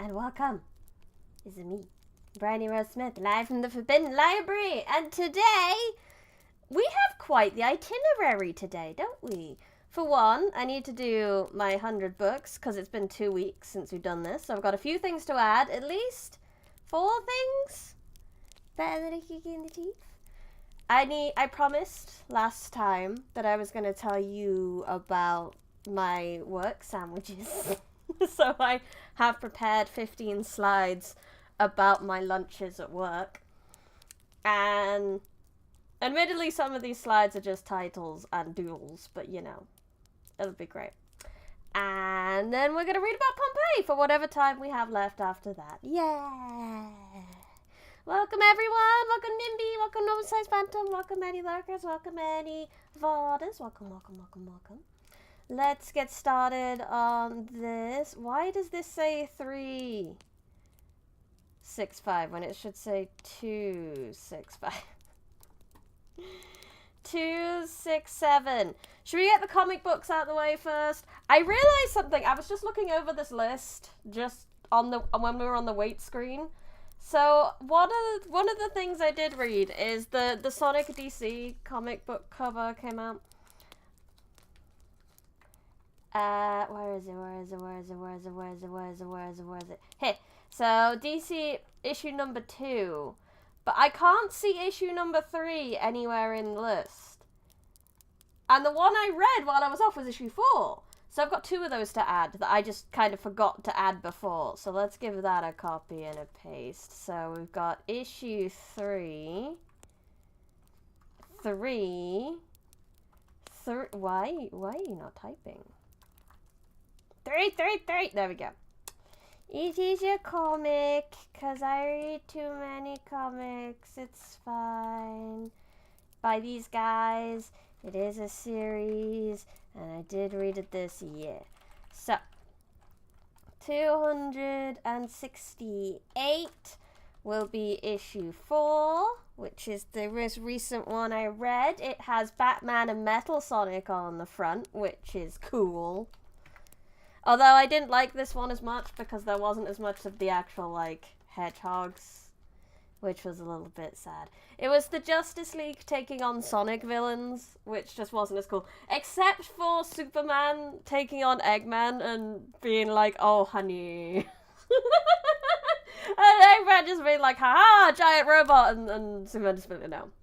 and welcome. This is me, Briony Rose Smith, live from the Forbidden Library, and today we have quite the itinerary today, don't we? For one, I need to do my 100 books, because it's been 2 weeks since we've done this, so I've got a few things to add, at least 4 things. Better than a kick in the teeth. I promised last time that I was going to tell you about my work sandwiches. So I have prepared 15 slides about my lunches at work. And admittedly, some of these slides are just titles and doodles, but you know, it'll be great. And then we're going to read about Pompeii for whatever time we have left after that. Yeah! Welcome everyone! Welcome Nimby! Welcome Norman Size Phantom! Welcome any lurkers! Welcome any Varders! Welcome, welcome, welcome, welcome. Let's get started on this. Why does this say 365 when it should say 265? 267. Should we get the comic books out of the way first? I realized something. I was just looking over this list just on the when we were on the wait screen. So one of the things I did read is the Sonic DC comic book cover came out. Where is it? Hey, so DC issue number 2, but I can't see issue number 3 anywhere in the list. And the one I read while I was off was issue 4. So I've got 2 of those to add that I just kind of forgot to add before. So let's give that a copy and a paste. So we've got issue 3. Why are you not typing? 3. There we go. It is a comic, because I read too many comics. It's fine. By these guys. It is a series, and I did read it this year. So, 268 will be issue 4, which is the most recent one I read. It has Batman and Metal Sonic on the front, which is cool. Although I didn't like this one as much because there wasn't as much of the actual, like, hedgehogs, which was a little bit sad. It was the Justice League taking on Sonic villains, which just wasn't as cool. Except for Superman taking on Eggman and being like, oh, honey. And Eggman just being like, haha, giant robot, and Superman just being like, no.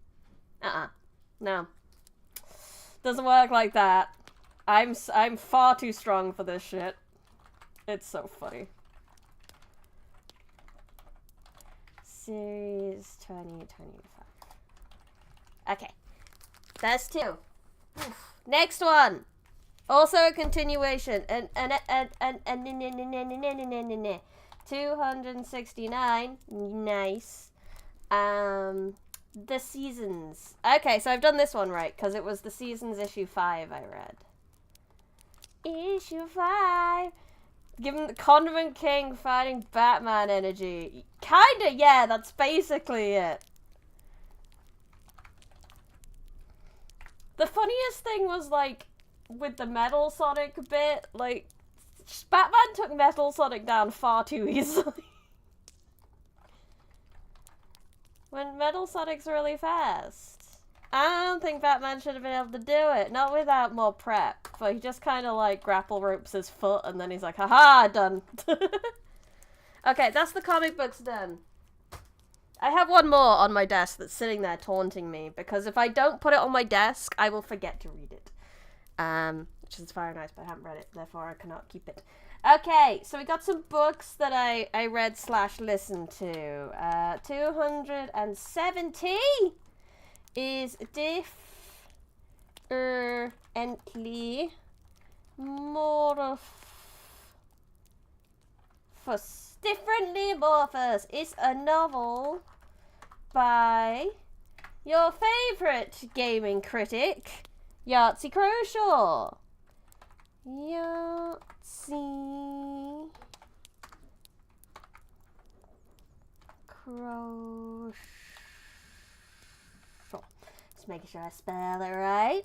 No. Doesn't work like that. I'm far too strong for this shit. It's so funny. Series 2025. Okay. That's 2. Oof. Next one. Also a continuation. 269. Nice. The Seasons. Okay, so I've done this one right, because it was the Seasons issue 5 I read. Issue 5. Give him the Condiment King fighting Batman energy. Kinda, yeah, that's basically it. The funniest thing was, like, with the Metal Sonic bit, like, Batman took Metal Sonic down far too easily. When Metal Sonic's really fast. I don't think Batman should have been able to do it. Not without more prep. But he just kind of like grapple ropes his foot and then he's like, haha, done. Okay, that's the comic books done. I have one more on my desk that's sitting there taunting me. Because if I don't put it on my desk, I will forget to read it. Which is very nice, but I haven't read it. Therefore, I cannot keep it. Okay, so we got some books that I read / listened to. 270 is differently Amorphous is a novel by your favorite gaming critic, Yahtzee Croshaw. Yahtzee Croshaw. Just making sure I spell it right.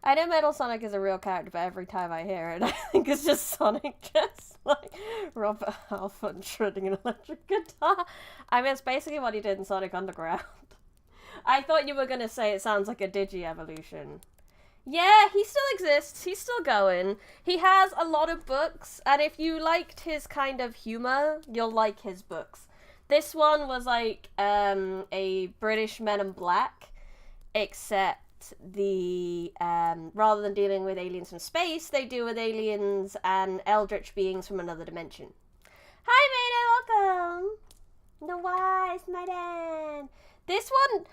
I know Metal Sonic is a real character, but every time I hear it, I think it's just Sonic just like Robert Halford shredding an electric guitar. I mean, it's basically what he did in Sonic Underground. I thought you were going to say it sounds like a Digi-evolution. Yeah, he still exists. He's still going. He has a lot of books, and if you liked his kind of humor, you'll like his books. This one was like a British Men in Black, except the rather than dealing with aliens from space, they deal with aliens and eldritch beings from another dimension. Hi, Maiden, welcome. No wise, Maiden. This one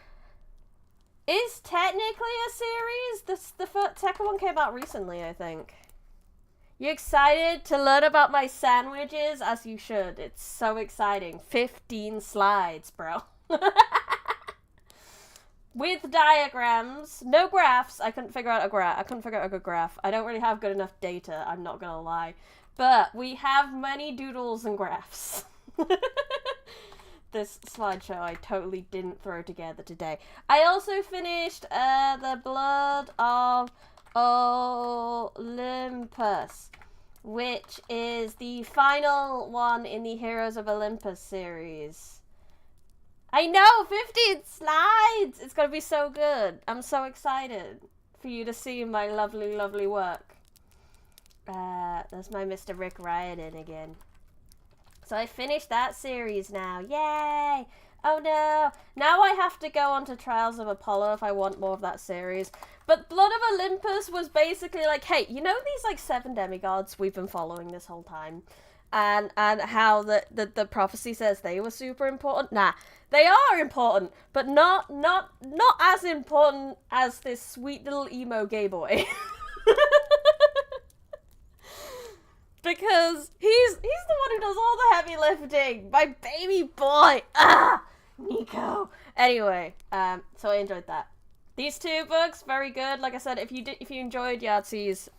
is technically a series. The second one came out recently, I think. You excited to learn about my sandwiches? As you should. It's so exciting. 15 slides, bro. With diagrams. No graphs. I couldn't figure out a graph. I couldn't figure out a good graph. I don't really have good enough data, I'm not gonna lie. But we have many doodles and graphs. This slideshow I totally didn't throw together today. I also finished The Blood of Olympus, which is the final one in the Heroes of Olympus series. I know, 15 slides! It's gonna be so good. I'm so excited for you to see my lovely, lovely work. There's my Mr. Rick Riordan again. So I finished that series now. Yay! Oh no! Now I have to go on to Trials of Apollo if I want more of that series. But Blood of Olympus was basically like, hey, you know these like 7 demigods we've been following this whole time? And how the prophecy says they were super important? Nah, they are important, but not as important as this sweet little emo gay boy. Because he's the one who does all the heavy lifting. My baby boy. Nico. Anyway, so I enjoyed that. These 2 books, very good. Like I said, if you enjoyed Yahtzee's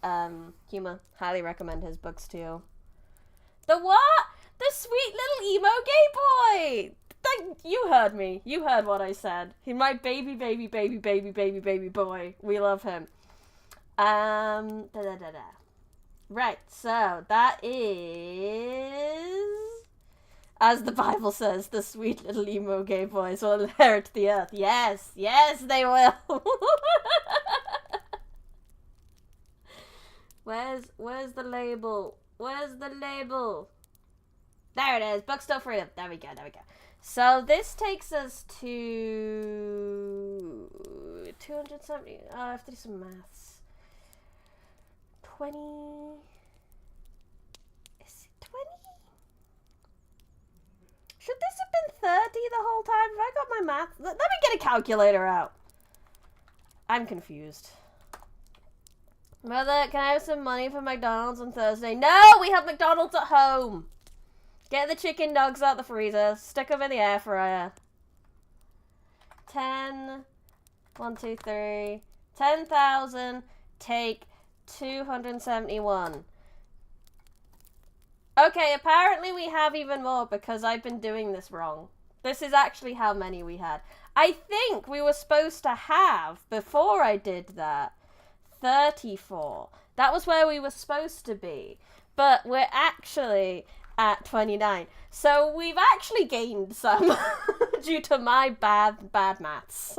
humor, highly recommend his books to you. The what? The sweet little emo gay boy. You heard me. You heard what I said. He's my baby boy. We love him. Right, so that is, as the Bible says, the sweet little emo gay boys will inherit the earth. Yes, yes, they will. Where's the label? Where's the label? There it is, Bookstore Freedom. There we go. So this takes us to 270. Oh, I have to do some maths. 20. Is it 20? Should this have been 30 the whole time? Have I got my math? Let me get a calculator out. I'm confused. Mother, can I have some money for McDonald's on Thursday? No, we have McDonald's at home. Get the chicken nugs out the freezer. Stick them in the air fryer. 10. 1, 2, 3. 10,000. Take 271. Okay, apparently we have even more because I've been doing this wrong. This is actually how many we had. I think we were supposed to have, before I did that, 34. That was where we were supposed to be. But we're actually at 29. So we've actually gained some due to my bad maths.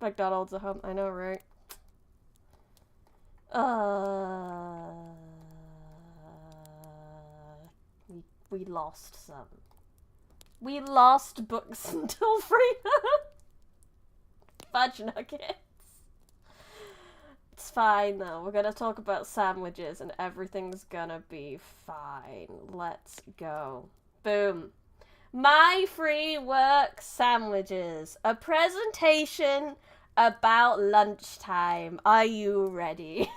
McDonald's at home. I know, right? We lost some. We lost books until freedom. Fudge nuggets. It's fine though. We're gonna talk about sandwiches and everything's gonna be fine. Let's go. Boom. My free work sandwiches. A presentation about lunchtime. Are you ready?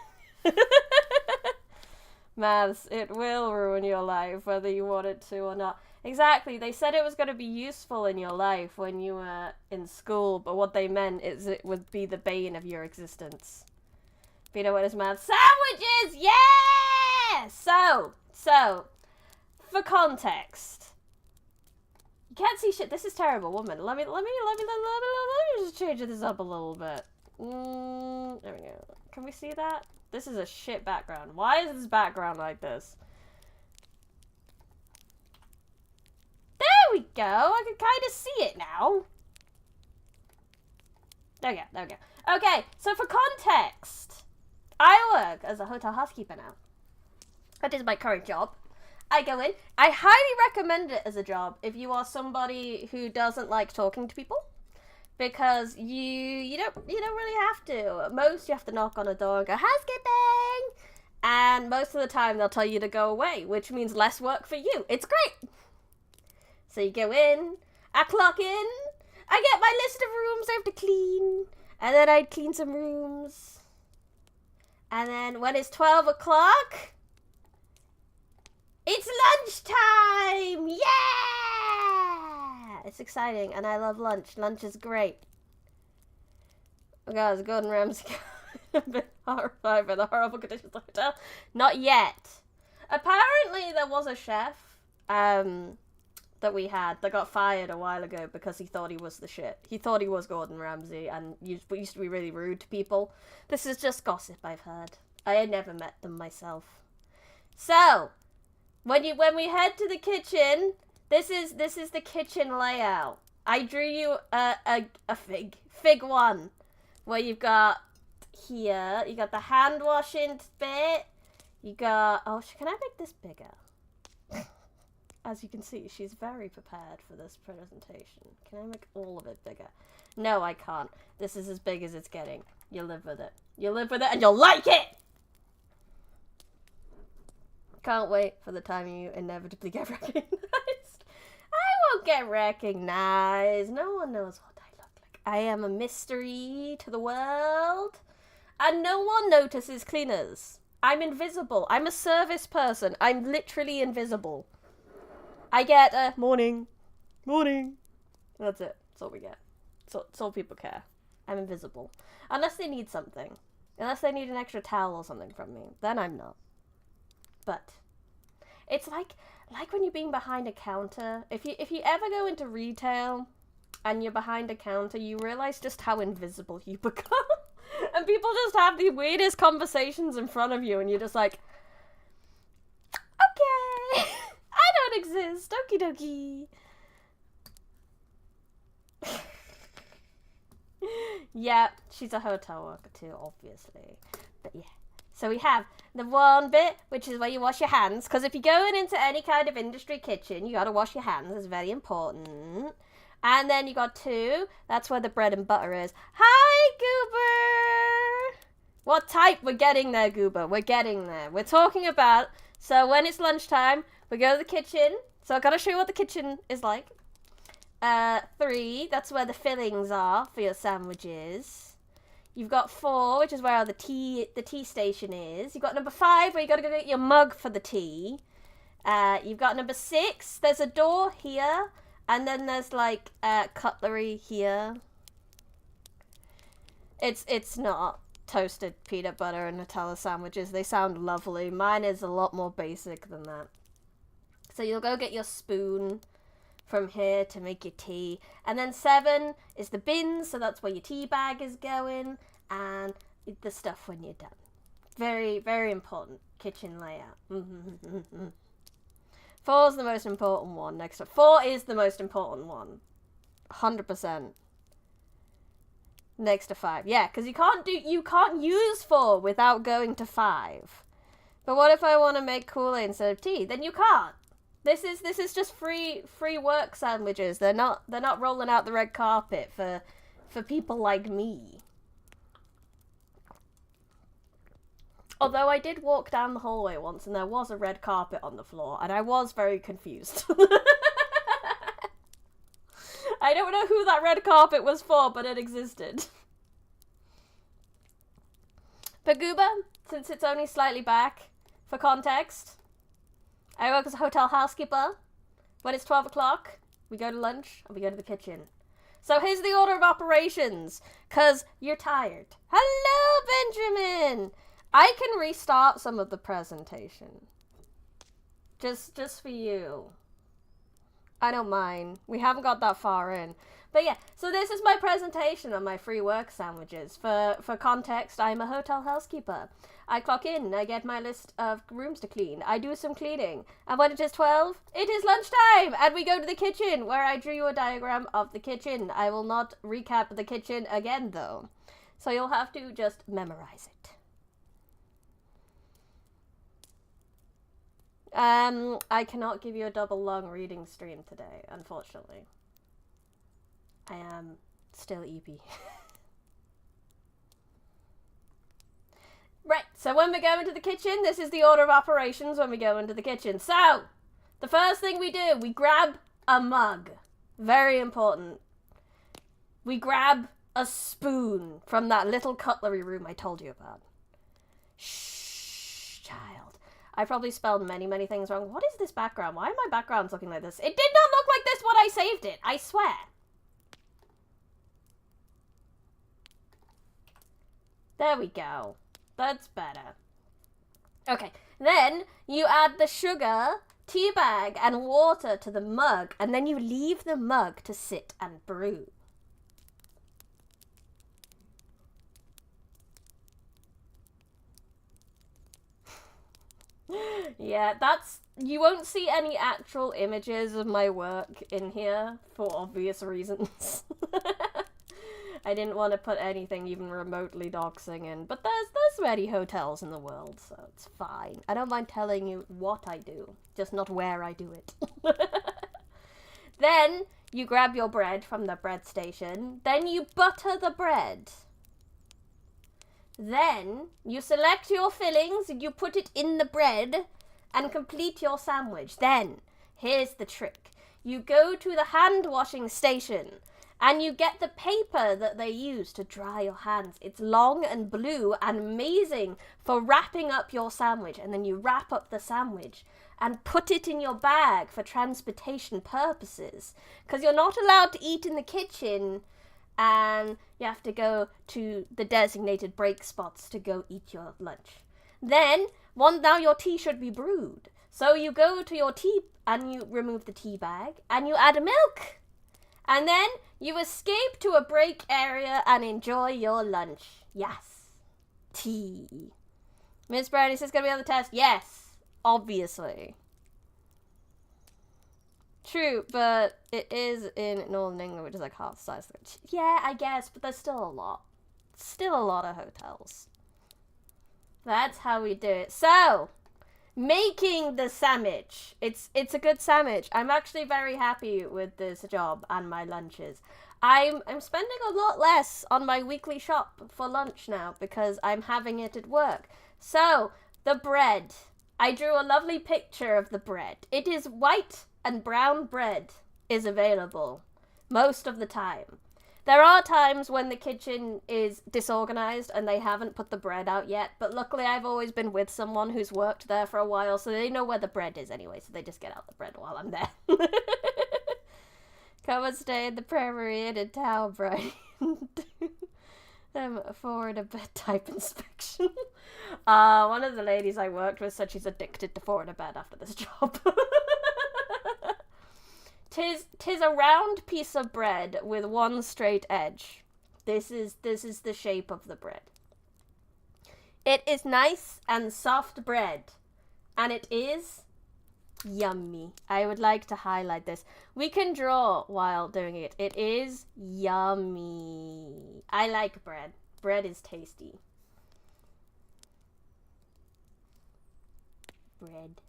Maths, it will ruin your life whether you want it to or not. Exactly, they said it was going to be useful in your life when you were in school, but what they meant is it would be the bane of your existence. But you know what is maths? Sandwiches! Yeah! So, for context, You can't see shit. This is terrible, woman. Let me just change this up a little bit. There we go. Can we see that? This is a shit background. Why is this background like this? There we go. I can kind of see it now. There we go. There we go. Okay, so for context, I work as a hotel housekeeper now. That is my current job. I go in. I highly recommend it as a job if you are somebody who doesn't like talking to people, because you don't really have to. Most you have to knock on a door and go housekeeping, and most of the time they'll tell you to go away, which means less work for you. It's great. So you go in, I clock in, I get my list of rooms I have to clean, and then I'd clean some rooms, and then when it's 12 o'clock. It's lunchtime! Yeah! It's exciting, and I love lunch. Lunch is great. Oh god, is Gordon Ramsay a bit horrified by the horrible conditions of the hotel? Not yet. Apparently, there was a chef that we had that got fired a while ago because he thought he was the shit. He thought he was Gordon Ramsay, and used to be really rude to people. This is just gossip I've heard. I had never met them myself. So... When we head to the kitchen, this is the kitchen layout. I drew you a fig one, where you've got here, you got the hand washing bit, you got, oh, can I make this bigger? As you can see, she's very prepared for this presentation. Can I make all of it bigger? No, I can't. This is as big as it's getting. You live with it. You live with it and you'll like it! Can't wait for the time you inevitably get recognized. I won't get recognized. No one knows what I look like. I am a mystery to the world. And no one notices cleaners. I'm invisible. I'm a service person. I'm literally invisible. I get a morning. Morning. That's it. That's all we get. That's all people care. I'm invisible. Unless they need something. Unless they need an extra towel or something from me. Then I'm not. But it's like when you're being behind a counter. If you ever go into retail and you're behind a counter, you realize just how invisible you become. And people just have the weirdest conversations in front of you, and you're just like, okay, I don't exist. Okie dokie. Yeah, she's a hotel worker too, obviously. But yeah. So we have the one bit, which is where you wash your hands. Because if you're going into any kind of industry kitchen, you got to wash your hands. It's very important. And then you got 2. That's where the bread and butter is. Hi, Goober! What type? We're getting there, Goober. We're getting there. We're talking about... So when it's lunchtime, we go to the kitchen. So I've got to show you what the kitchen is like. 3, that's where the fillings are for your sandwiches. You've got 4, which is where the tea station is. You've got number 5, where you got to go get your mug for the tea. You've got number 6. There's a door here, and then there's like cutlery here. It's not toasted peanut butter and Nutella sandwiches. They sound lovely. Mine is a lot more basic than that. So you'll go get your spoon from here to make your tea. And then 7 is the bins, so that's where your tea bag is going, and the stuff when you're done. Very, very important kitchen layout. 4 is the most important one. Next up, 4 is the most important one. 100%. Next to 5. Yeah, because you can't use 4 without going to 5. But what if I want to make Kool-Aid instead of tea? Then you can't. This is just free work sandwiches. They're not rolling out the red carpet for people like me. Although I did walk down the hallway once and there was a red carpet on the floor, and I was very confused. I don't know who that red carpet was for, but it existed. But Goober, since it's only slightly back, for context, I work as a hotel housekeeper. When it's 12 o'clock, we go to lunch and we go to the kitchen. So here's the order of operations, because you're tired. Hello, Benjamin! I can restart some of the presentation. Just for you. I don't mind. We haven't got that far in. But yeah, so this is my presentation on my free work sandwiches. For context, I'm a hotel housekeeper. I clock in, I get my list of rooms to clean, I do some cleaning, and when it is 12, it is lunchtime, and we go to the kitchen, where I drew you a diagram of the kitchen. I will not recap the kitchen again, though. So you'll have to just memorize it. I cannot give you a double long reading stream today, unfortunately. I am still EP. Right, so when we go into the kitchen, this is the order of operations when we go into the kitchen. So, the first thing we do, we grab a mug. Very important. We grab a spoon from that little cutlery room I told you about. Shh, child. I probably spelled many, many things wrong. What is this background? Why are my backgrounds looking like this? It did not look like this when I saved it, I swear. There we go. That's better. Okay, then you add the sugar, tea bag, and water to the mug, and then you leave the mug to sit and brew. Yeah, you won't see any actual images of my work in here for obvious reasons. I didn't want to put anything even remotely doxing in, but there's many hotels in the world, so it's fine. I don't mind telling you what I do, just not where I do it. Then you grab your bread from the bread station, then you butter the bread. Then you select your fillings and you put it in the bread and complete your sandwich. Then, here's the trick. You go to the hand washing station and you get the paper that they use to dry your hands. It's long and blue and amazing for wrapping up your sandwich. And then you wrap up the sandwich and put it in your bag for transportation purposes. Because you're not allowed to eat in the kitchen and you have to go to the designated break spots to go eat your lunch. Then, now your tea should be brewed. So you go to your tea and you remove the tea bag and you add milk. And then you escape to a break area and enjoy your lunch. Yes. Tea. Miss Brownie says, gonna be on the test. Yes. Obviously. True, but it is in Northern England, which is like half the size. Yeah, I guess, but there's still a lot. Still a lot of hotels. That's how we do it. So, making the sandwich. It's a good sandwich. I'm actually very happy with this job and my lunches. I'm spending a lot less on my weekly shop for lunch now because I'm having it at work. So, the bread. I drew a lovely picture of the bread. It is white and brown bread is available most of the time. There are times when the kitchen is disorganized and they haven't put the bread out yet, but luckily I've always been with someone who's worked there for a while, so they know where the bread is anyway, so they just get out the bread while I'm there. Come and stay in the Prairie Inn in town, Brian. Forward a bed type inspection. One of the ladies I worked with said she's addicted to forward a bed after this job. Tis a round piece of bread with one straight edge. This is the shape of the bread. It is nice and soft bread, and it is yummy. I would like to highlight this. We can draw while doing it. It is yummy. I like bread. Bread is tasty. Bread.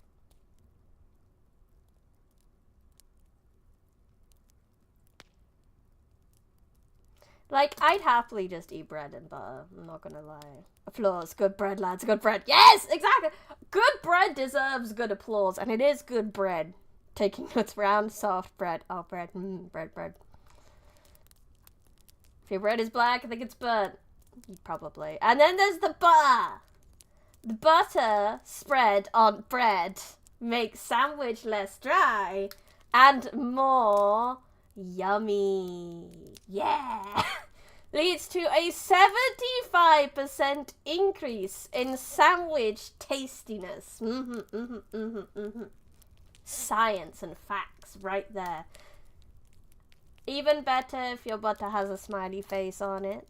Like, I'd happily just eat bread and butter. I'm not gonna lie. Applause. Good bread, lads. Good bread. Yes, exactly. Good bread deserves good applause, and it is good bread. Taking notes, round, soft bread. Oh, bread. Bread. If your bread is black, I think it's burnt. Probably. And then there's the butter. The butter spread on bread makes sandwich less dry and more yummy. Yeah. Leads to a 75% increase in sandwich tastiness. Science and facts right there. Even better if your butter has a smiley face on it.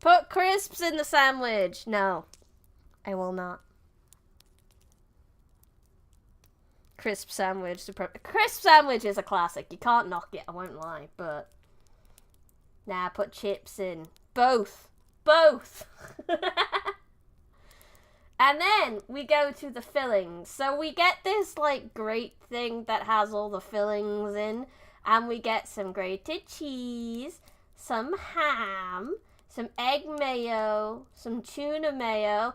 Put crisps in the sandwich. No, I will not. Crisp sandwich. Crisp sandwich is a classic. You can't knock it, I won't lie. But, nah, put chips in. Both. Both. And then we go to the fillings. So we get this, like, great thing that has all the fillings in. And we get some grated cheese, some ham, some egg mayo, some tuna mayo.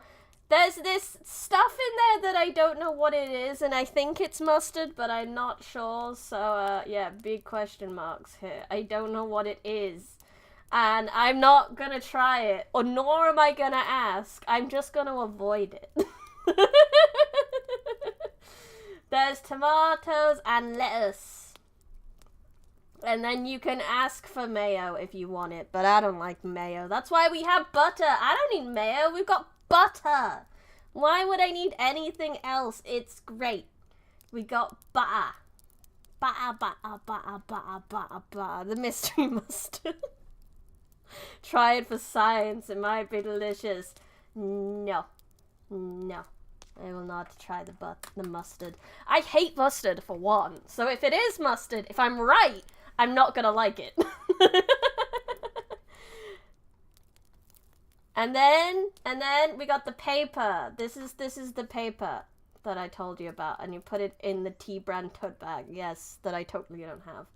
There's this stuff in there that I don't know what it is, and I think it's mustard, but I'm not sure. So, yeah, big question marks here. I don't know what it is. And I'm not gonna try it, or nor am I gonna ask. I'm just gonna avoid it. There's tomatoes and lettuce. And then you can ask for mayo if you want it, but I don't like mayo. That's why we have butter. I don't need mayo. We've got butter. Why would I need anything else? It's great. We got butter. Butter, butter, butter, butter, butter, butter. The mystery mustard. Try it for science. It might be delicious. No. No. I will not try the mustard. I hate mustard, for one. So if it is mustard, if I'm right, I'm not gonna like it. And then we got the paper. This is the paper that I told you about, and you put it in the tea brand tote bag. Yes, that I totally don't have.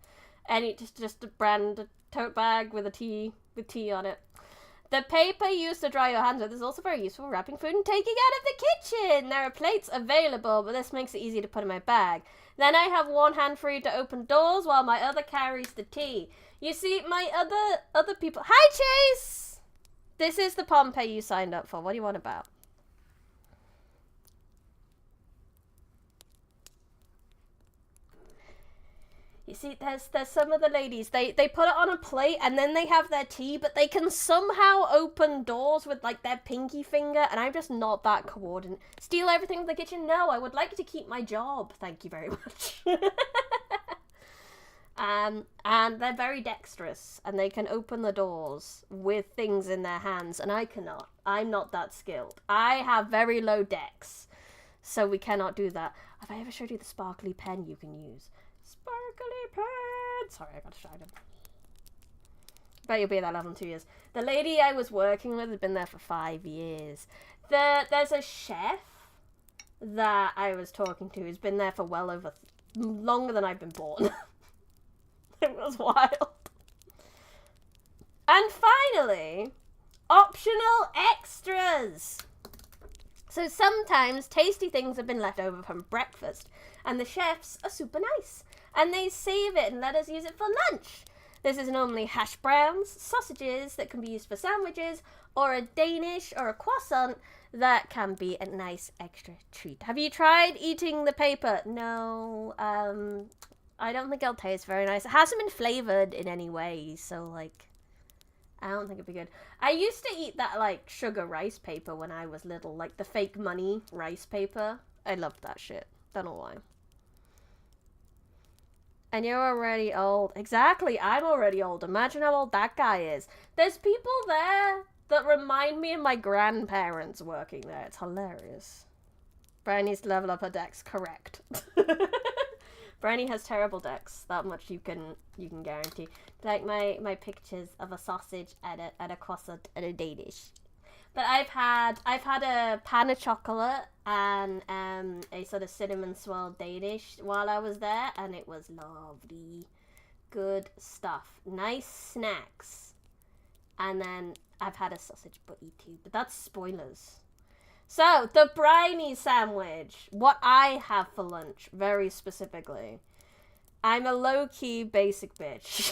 And it's just a brand tote bag with tea on it. The paper used to dry your hands with is also very useful for wrapping food and taking out of the kitchen. There are plates available, but this makes it easy to put in my bag. Then I have one hand free to open doors while my other carries the tea. You see, my other people... Hi, Chase! This is the Pompeii you signed up for. What do you want about? You see, there's some of the ladies, they put it on a plate and then they have their tea, but they can somehow open doors with, like, their pinky finger, and I'm just not that coordinated. Steal everything from the kitchen? No, I would like to keep my job. Thank you very much. And they're very dexterous, and they can open the doors with things in their hands, and I cannot. I'm not that skilled. I have very low dex, so we cannot do that. Have I ever showed you the sparkly pen you can use? Sparkly pen! Sorry, I got distracted. Bet you'll be at that level in 2 years. The lady I was working with had been there for 5 years. There's a chef that I was talking to who's been there for well over... longer than I've been born. It was wild. And finally, optional extras. So sometimes tasty things have been left over from breakfast, and the chefs are super nice, and they save it and let us use it for lunch. This is normally hash browns, sausages that can be used for sandwiches, or a Danish or a croissant that can be a nice extra treat. Have you tried eating the paper? No, I don't think it'll taste very nice. It hasn't been flavored in any way, so, like, I don't think it'd be good. I used to eat that, like, sugar rice paper when I was little, like the fake money rice paper. I loved that shit. Don't know why. And you're already old. Exactly, I'm already old. Imagine how old that guy is. There's people there that remind me of my grandparents working there. It's hilarious. Brian needs to level up her dex. Correct. Briony has terrible dex. That much you can guarantee. Like my pictures of a sausage and a croissant and a Danish. But I've had a pan of chocolate and a sort of cinnamon swirl Danish while I was there, and it was lovely. Good stuff. Nice snacks. And then I've had a sausage butty too, but that's spoilers. So, the Briony sandwich. What I have for lunch, very specifically. I'm a low-key basic bitch.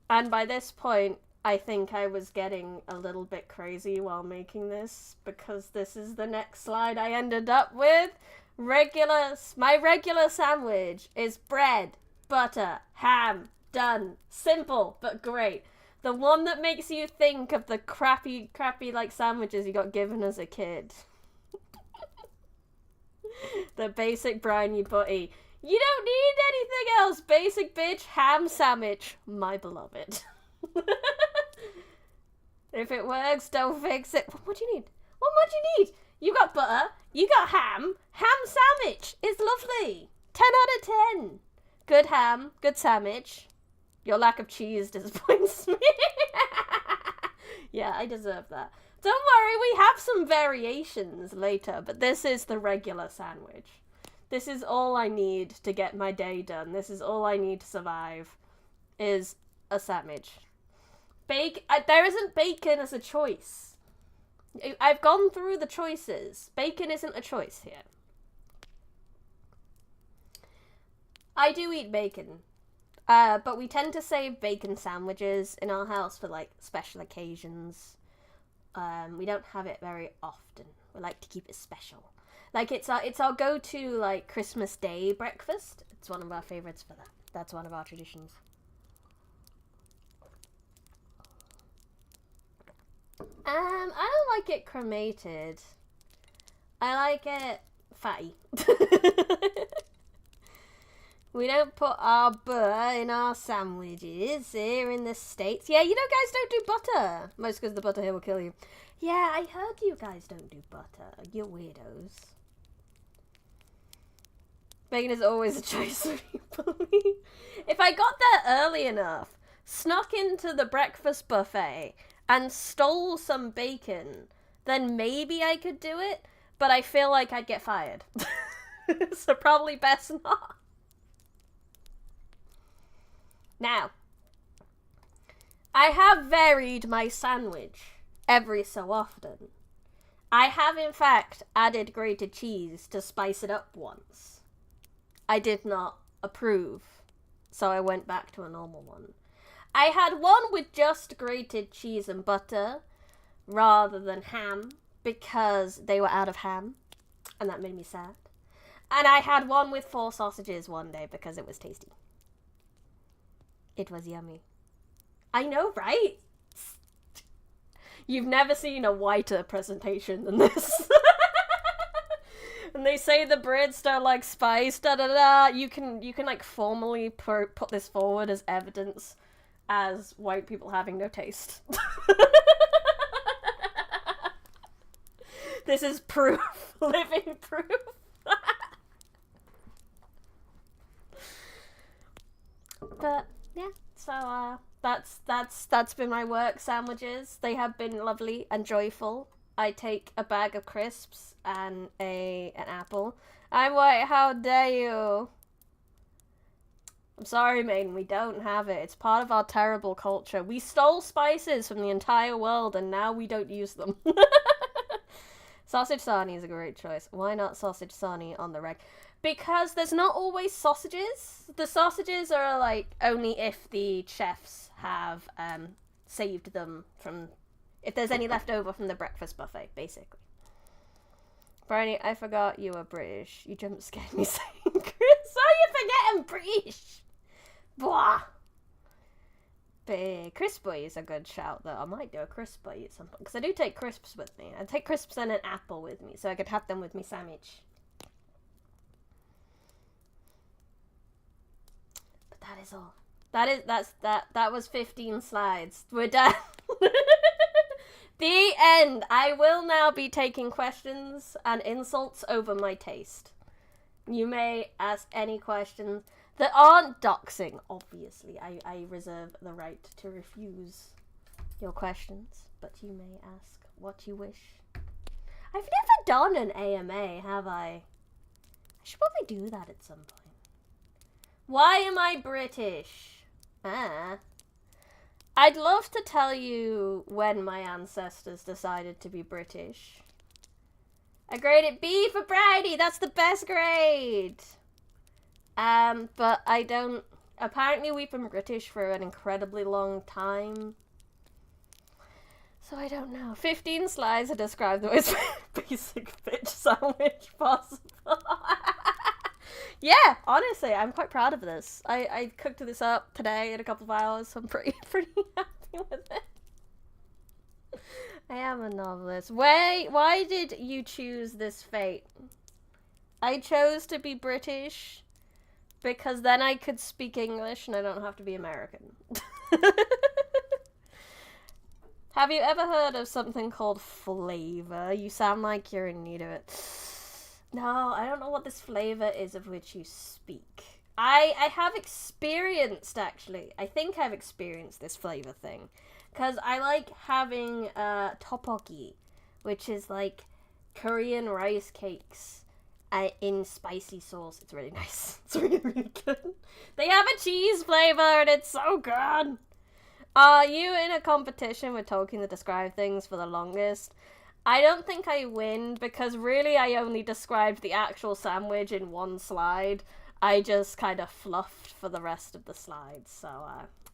And by this point, I think I was getting a little bit crazy while making this, because this is the next slide I ended up with. My regular sandwich is bread, butter, ham, done. Simple, but great. The one that makes you think of the crappy, like, sandwiches you got given as a kid. The basic briny butty. You don't need anything else, basic bitch. Ham sandwich, my beloved. If it works, don't fix it. What do you need? What more do you need? You got butter, you got ham. Ham sandwich is lovely. 10 out of 10. Good ham, good sandwich. Your lack of cheese disappoints me. Yeah, I deserve that. Don't worry, we have some variations later, but this is the regular sandwich. This is all I need to get my day done. This is all I need to survive, is a sandwich. There isn't bacon as a choice. I've gone through the choices. Bacon isn't a choice here. I do eat bacon. But we tend to save bacon sandwiches in our house for, like, special occasions. We don't have it very often. We like to keep it special. Like, it's our go-to, like, Christmas Day breakfast. It's one of our favourites for that. That's one of our traditions. I don't like it cremated. I like it fatty. We don't put our butter in our sandwiches here in the States. Yeah, you know, guys don't do butter. Most because the butter here will kill you. Yeah, I heard you guys don't do butter. You're weirdos. Bacon is always a choice for people. If I got there early enough, snuck into the breakfast buffet, and stole some bacon, then maybe I could do it, but I feel like I'd get fired. So probably best not. Now, I have varied my sandwich every so often. I have, in fact, added grated cheese to spice it up once. I did not approve, so I went back to a normal one. I had one with just grated cheese and butter rather than ham because they were out of ham, and that made me sad. And I had one with 4 sausages one day because it was tasty. It was yummy. I know, right? You've never seen a whiter presentation than this. And they say the Brits don't like spice, da-da-da. You can like formally put this forward as evidence as white people having no taste. This is proof. Living proof. But yeah, so that's been my work sandwiches. They have been lovely and joyful. I take a bag of crisps and an apple. I'm white, how dare you? I'm sorry, Maiden, we don't have it. It's part of our terrible culture. We stole spices from the entire world and now we don't use them. Sausage sarnie is a great choice. Why not sausage sarnie on the reg? Because there's not always sausages. The sausages are like only if the chefs have saved them from, if there's any left over from the breakfast buffet, basically. Briony, I forgot you were British. You jump scared me saying Chris. Oh, you forgetting British. Blah. But crisp boy is a good shout, though. I might do a crisp boy at some point. Because I do take crisps with me. I take crisps and an apple with me. So I could have them with me sandwich. But that is all. That was 15 slides. We're done. The end. I will now be taking questions and insults over my taste. You may ask any questions that aren't doxing, obviously. I reserve the right to refuse your questions, but you may ask what you wish. I've never done an AMA, have I? I should probably do that at some point. Why am I British? I'd love to tell you when my ancestors decided to be British. I graded B for Brady. That's the best grade. But I don't. Apparently, we've been British for an incredibly long time. So I don't know. 15 slides to describe the most basic bitch sandwich possible. Yeah, honestly, I'm quite proud of this. I cooked this up today in a couple of hours, so I'm pretty happy with it. I am a novelist. Why did you choose this fate? I chose to be British because then I could speak English and I don't have to be American. Have you ever heard of something called flavor? You sound like you're in need of it. No, I don't know what this flavor is of which you speak. I have experienced, actually. I think I've experienced this flavor thing. Because I like having tteokbokki, which is like Korean rice cakes in spicy sauce. It's really nice. It's really, really good. They have a cheese flavor and it's so good. Are you in a competition with Tolkien to describe things for the longest? I don't think I win because really I only described the actual sandwich in one slide. I just kind of fluffed for the rest of the slides, so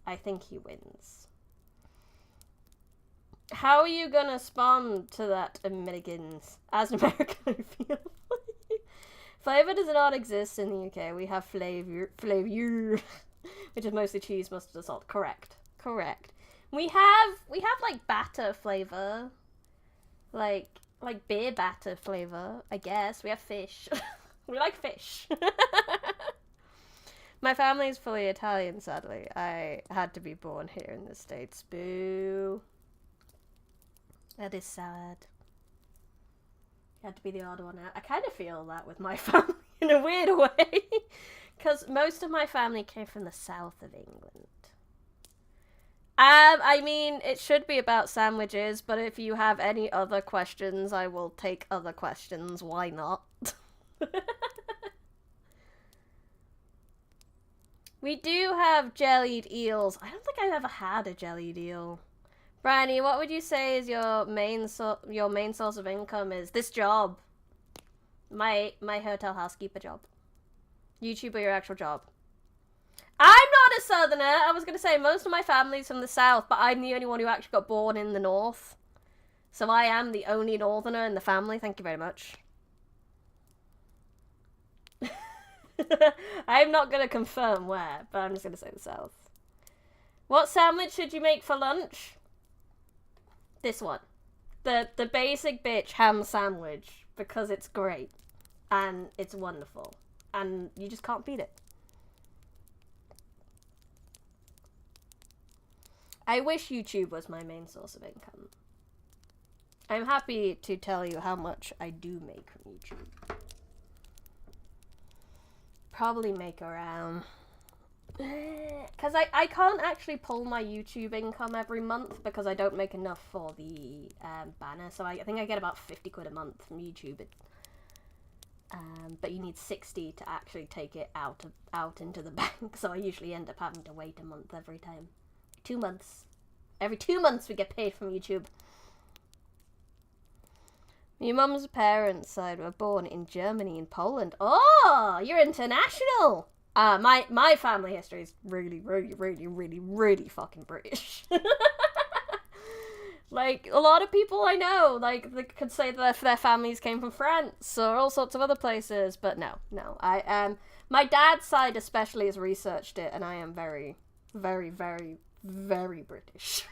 I think he wins. How are you gonna respond to that, Americans? As an American, I feel. Flavor does not exist in the UK. We have flavor, which is mostly cheese, mustard, and salt. Correct. We have like batter flavor, like beer batter flavor. I guess we have fish. We like fish. My family is fully Italian. Sadly, I had to be born here in the States. Boo. That is sad. You had to be the odd one out. I kind of feel that with my family in a weird way, because most of my family came from the south of England. I mean, it should be about sandwiches, but if you have any other questions, I will take other questions. Why not? We do have jellied eels. I don't think I've ever had a jellied eel. Briony, what would you say is your main source of income is? This job. My hotel housekeeper job. YouTube or your actual job? I'm not a southerner. I was going to say most of my family's from the south, but I'm the only one who actually got born in the north. So I am the only northerner in the family. Thank you very much. I'm not going to confirm where, but I'm just going to say the south. What sandwich should you make for lunch? This one. The basic bitch ham sandwich, because it's great. And it's wonderful. And you just can't beat it. I wish YouTube was my main source of income. I'm happy to tell you how much I do make from YouTube. Probably make around... Because I can't actually pull my YouTube income every month because I don't make enough for the banner. So I think I get about 50 quid a month from YouTube. But you need 60 to actually take it out into the bank. So I usually end up having to wait a month every time. 2 months. Every 2 months we get paid from YouTube. Your mum's parents' side were born in Germany and Poland. Oh, you're international! My family history is really, really, really, really, really fucking British. Like, a lot of people I know, like, they could say that their families came from France or all sorts of other places, but no. My dad's side especially has researched it, and I am very, very, very, very British.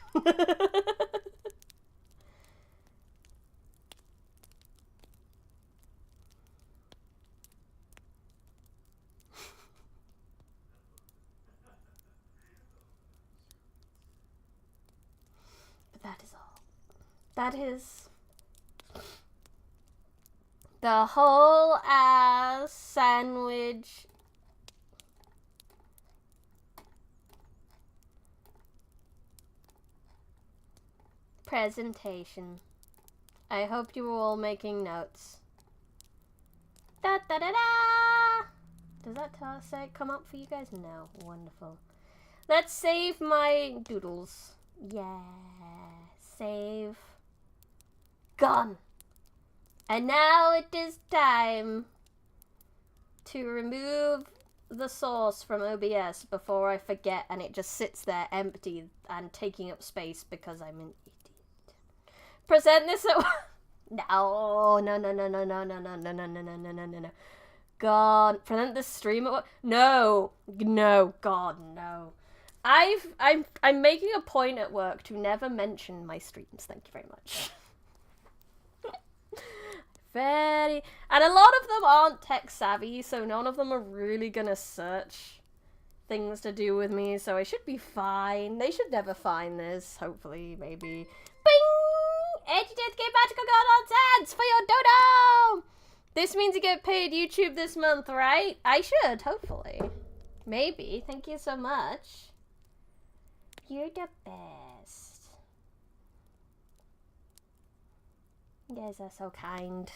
But that is all. That is the whole ass sandwich. Presentation. I hope you were all making notes. Da da da da! Does that say come up for you guys? No. Wonderful. Let's save my doodles. Yeah. Save. Gone. And now it is time to remove the source from OBS before I forget and it just sits there empty and taking up space because I'm an idiot. Present this at... No. God, present this stream at... No, God, no. I'm making a point at work to never mention my streams. Thank you very much. very... And a lot of them aren't tech savvy, so none of them are really gonna search things to do with me, so I should be fine. They should never find this, hopefully, maybe. Bing! 80k magical gold AdSense for your dodo! This means you get paid YouTube this month, right? I should, hopefully. Maybe. Thank you so much. You're the best. You guys are so kind.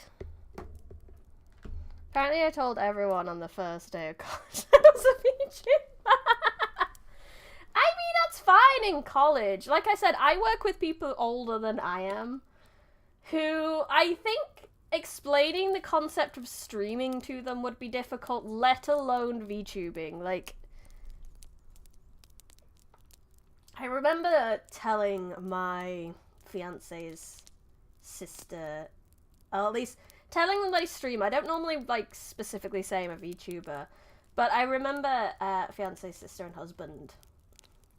Apparently I told everyone on the first day of college I was a VTuber. I mean, that's fine in college. Like I said, I work with people older than I am, who I think explaining the concept of streaming to them would be difficult, let alone VTubing. Like, I remember telling my fiance's sister, or at least telling them that I stream. I don't normally, like, specifically say I'm a VTuber, but I remember fiance's sister and husband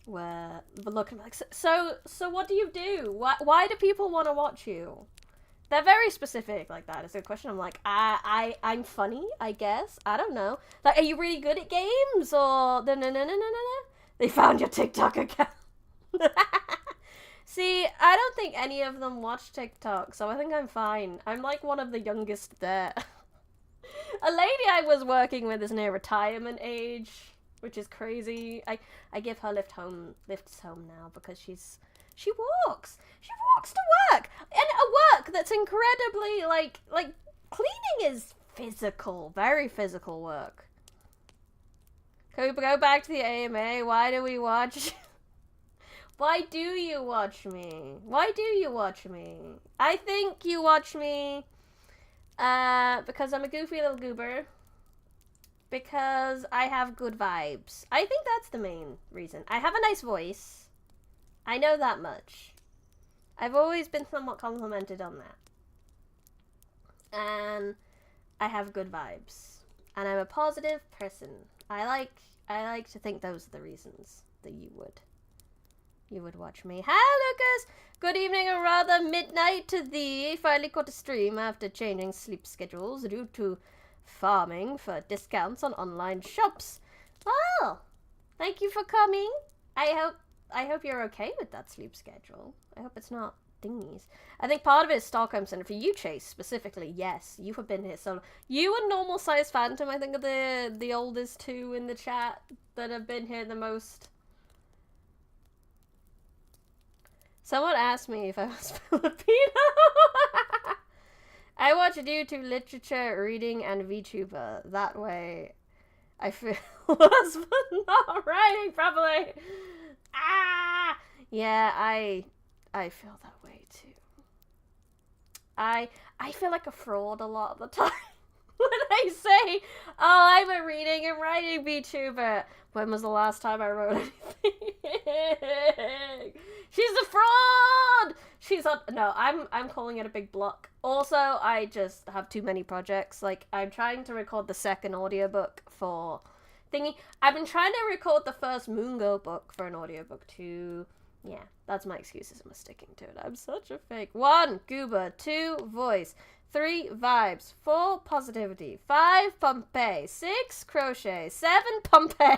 were looking like, so what do you do? Why do people want to watch you? They're very specific like that. It's a question. I'm like, I'm funny, I guess. I don't know. Like, are you really good at games? Or no. They found your TikTok account. See, I don't think any of them watch TikTok, so I think I'm fine. I'm like one of the youngest there. A lady I was working with is near retirement age, which is crazy. I give her lifts home now because she walks. She walks to work, and a work that's incredibly like cleaning is physical, very physical work. Can we go back to the AMA? Why do we watch? Why do you watch me? Why do you watch me? I think you watch me because I'm a goofy little goober. Because I have good vibes. I think that's the main reason. I have a nice voice. I know that much. I've always been somewhat complimented on that. And I have good vibes. And I'm a positive person. I like to think those are the reasons that you would watch me. Hi, Lucas! Good evening, or rather midnight to thee. Finally caught a stream after changing sleep schedules due to farming for discounts on online shops. Well, thank you for coming. I hope you're okay with that sleep schedule. I hope it's not dingies. I think part of it is Stockholm Syndrome. For you, Chase, specifically, yes. You have been here so long. You and Normal Size Phantom, I think, are the oldest two in the chat that have been here the most. Someone asked me if I was Filipino. I watch YouTube, literature, reading, and VTuber. That way, I feel less but not writing properly. Ah! Yeah, I feel that way too. I feel like a fraud a lot of the time when I say, oh, I'm a reading and writing VTuber. When was the last time I wrote anything? She's a fraud! She's on... No, I'm calling it a big block. Also, I just have too many projects. Like, I'm trying to record the second audiobook for thingy. I've been trying to record the first Moongo book for an audiobook too. Yeah, that's my excuses. I'm sticking to it. I'm such a fake. 1, goober. 2, voice. 3, vibes. 4, positivity. 5, Pompeii. 6, crochet. 7, Pompeii.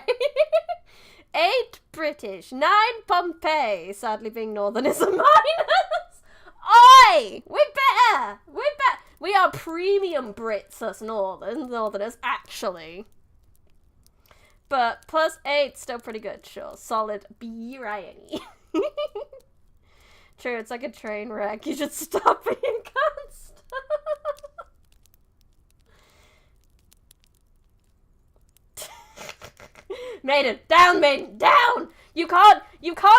8, British. 9, Pompeii. Sadly, being northern is a minus. Oi! We're better! We're better! We are premium Brits, us northerners, actually. But plus 8, still pretty good, sure. Solid Briony. True, it's like a train wreck. You should stop being constant. Maiden, down, Maiden, down! You can't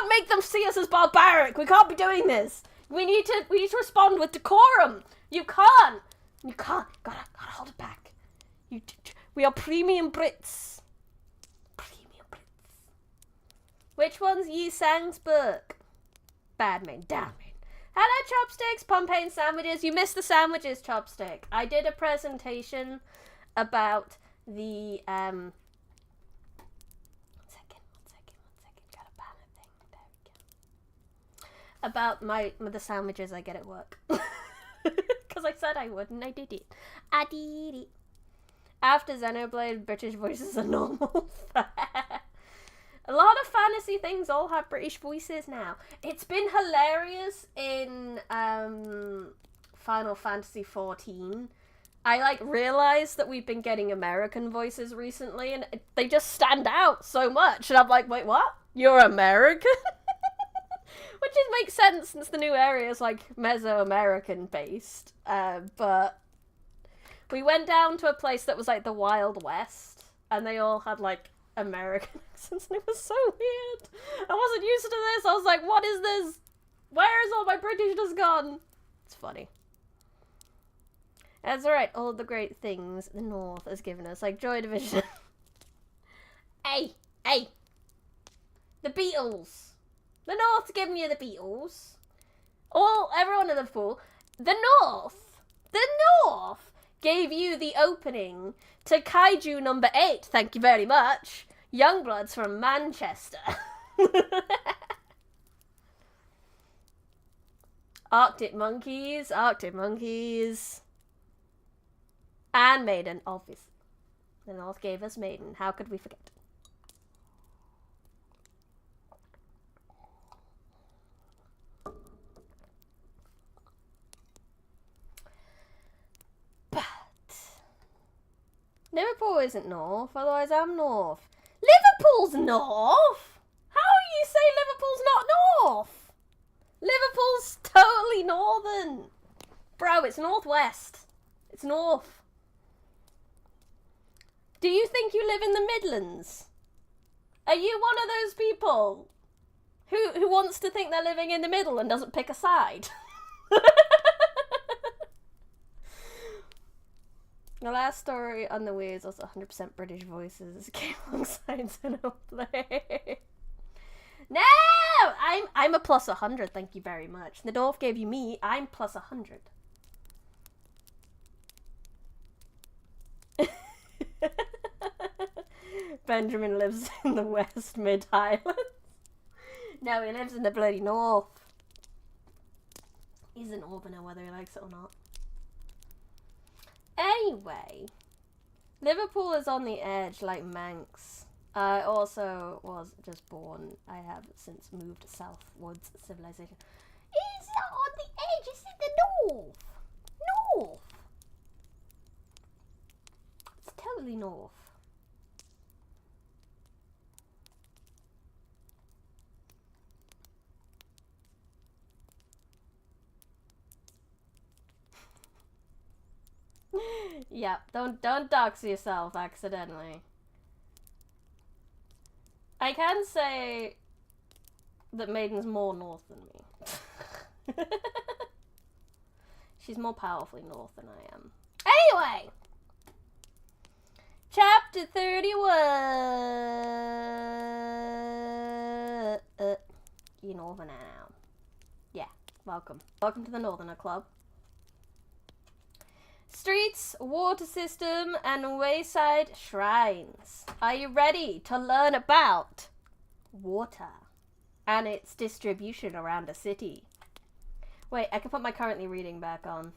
make them see us as barbaric. We can't be doing this. We need to respond with decorum. You can't. Gotta hold it back. We are premium Brits. Premium Brits. Which one's Yi Sang's book? Bad man, down man. Hello, Chopsticks, Pompeii sandwiches. You missed the sandwiches, Chopstick. I did a presentation about the One second. Got a banner thing. There we go. About the sandwiches I get at work. Because Because I said I would, and I did it. I did it. After Xenoblade, British voices are normal. A lot of fantasy things all have British voices now. It's been hilarious in Final Fantasy XIV. I realized that we've been getting American voices recently, and they just stand out so much. And I'm like, wait, what? You're American? Which makes sense since the new area is Mesoamerican based. But we went down to a place that was the Wild West, and they all had American accents, and it was so weird. I wasn't used to this. I was like, what is this? Where is all my Britishness gone? It's funny. That's alright, all the great things the North has given us, like Joy Division. Hey! The Beatles! The North's giving you the Beatles. Everyone in Liverpool. The North gave you the opening to Kaiju number 8, thank you very much. Youngbloods from Manchester. Arctic Monkeys. And Maiden, obviously. The North gave us Maiden. How could we forget? But Liverpool isn't North, otherwise I'm North. Liverpool's North? How do you say Liverpool's not North? Liverpool's totally northern. Bro, it's northwest. It's north. Do you think you live in the Midlands? Are you one of those people who wants to think they're living in the middle and doesn't pick a side? The last story on the way is also 100% British voices. Came alongside Xenoblade. No! I'm a plus 100, thank you very much. The North gave you me, I'm plus 100. Benjamin lives in the West Mid Highlands. No, he lives in the bloody North. He's a northerner whether he likes it or not. Anyway, Liverpool is on the edge like Manx. I also was just born. I have since moved southwards civilization. It's not on the edge, it's in the north. North. It's totally north. Yeah, don't dox yourself accidentally. I can say that Maiden's more north than me. She's more powerfully north than I am. Anyway! Chapter 31! You northerner now. Yeah, welcome. Welcome to the Northerner Club. Streets, water system, and wayside shrines. Are you ready to learn about water and its distribution around a city? Wait, I can put my currently reading back on.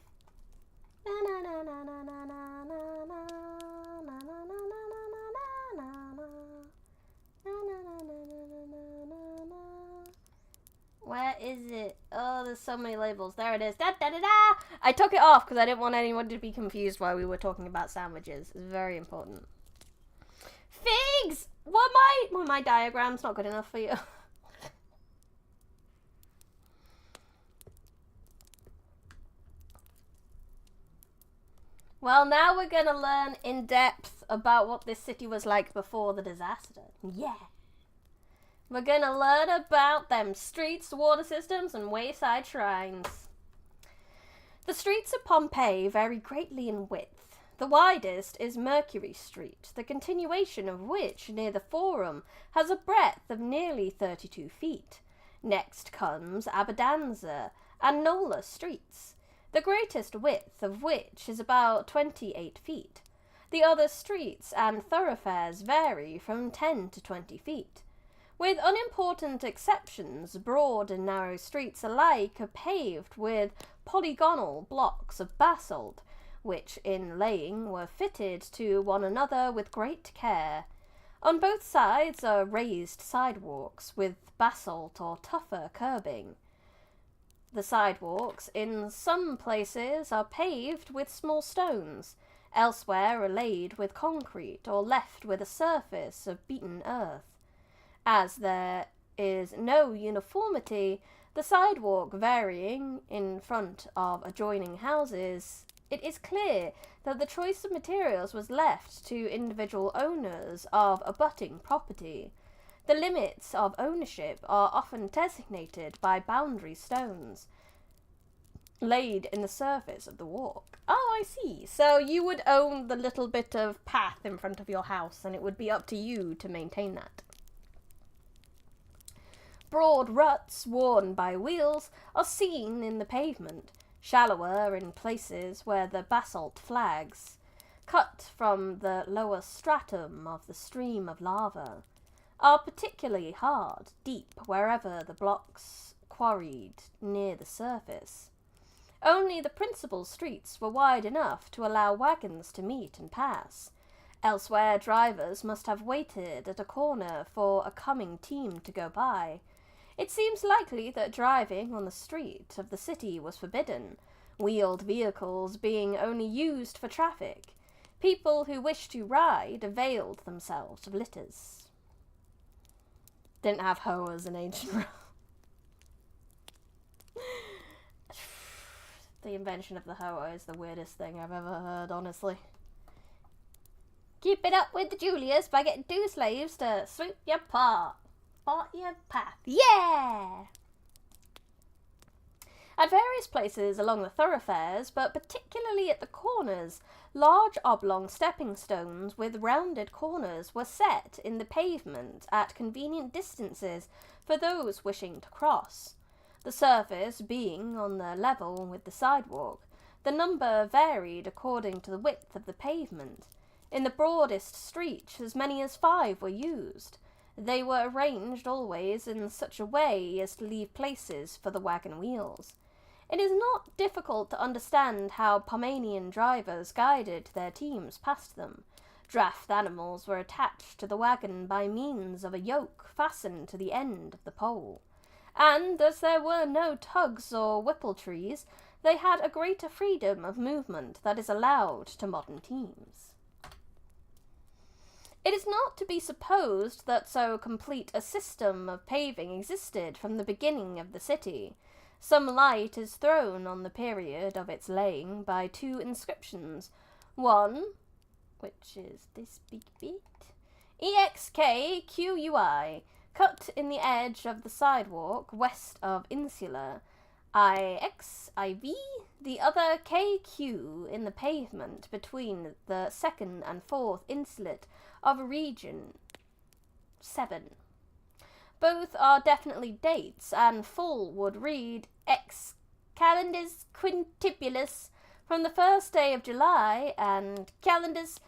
Where is it? Oh, there's so many labels. There it is. Da, da, da, da. I took it off because I didn't want anyone to be confused while we were talking about sandwiches. It's very important. Figs! Were my diagrams not good enough for you? Well, now we're going to learn in depth about what this city was like before the disaster. Yeah. We're going to learn about them streets, water systems, and wayside shrines. The streets of Pompeii vary greatly in width. The widest is Mercury Street, the continuation of which, near the Forum, has a breadth of nearly 32 feet. Next comes Abadanza and Nola Streets, the greatest width of which is about 28 feet. The other streets and thoroughfares vary from 10 to 20 feet. With unimportant exceptions, broad and narrow streets alike are paved with polygonal blocks of basalt, which in laying were fitted to one another with great care. On both sides are raised sidewalks with basalt or tougher curbing. The sidewalks in some places are paved with small stones, elsewhere are laid with concrete or left with a surface of beaten earth. As there is no uniformity, the sidewalk varying in front of adjoining houses, it is clear that the choice of materials was left to individual owners of abutting property. The limits of ownership are often designated by boundary stones laid in the surface of the walk. Oh, I see. So you would own the little bit of path in front of your house, and it would be up to you to maintain that. Broad ruts worn by wheels are seen in the pavement, shallower in places where the basalt flags, cut from the lower stratum of the stream of lava, are particularly hard, deep wherever the blocks quarried near the surface. Only the principal streets were wide enough to allow wagons to meet and pass. Elsewhere, drivers must have waited at a corner for a coming team to go by. It seems likely that driving on the street of the city was forbidden, wheeled vehicles being only used for traffic. People who wished to ride availed themselves of litters. Didn't have hoers in ancient Rome. The invention of the hoe is the weirdest thing I've ever heard, honestly. Keep it up with the Julius by getting 2 slaves to sweep your path. Yeah! At various places along the thoroughfares, but particularly at the corners, large oblong stepping stones with rounded corners were set in the pavement at convenient distances for those wishing to cross. The surface being on the level with the sidewalk, the number varied according to the width of the pavement. In the broadest street, as many as 5 were used. They were arranged always in such a way as to leave places for the wagon wheels. It is not difficult to understand how Pompeii drivers guided their teams past them. Draft animals were attached to the wagon by means of a yoke fastened to the end of the pole. And as there were no tugs or whippletrees, they had a greater freedom of movement that is allowed to modern teams. It is not to be supposed that so complete a system of paving existed from the beginning of the city. Some light is thrown on the period of its laying by 2 inscriptions. One, which is this big bit, EXKQUI, cut in the edge of the sidewalk west of Insula, IXIV, the other KQ in the pavement between the 2nd and 4th insulet of region 7. Both are definitely dates, and full would read ex calendis quintupulus from the 1st day of July, and calendus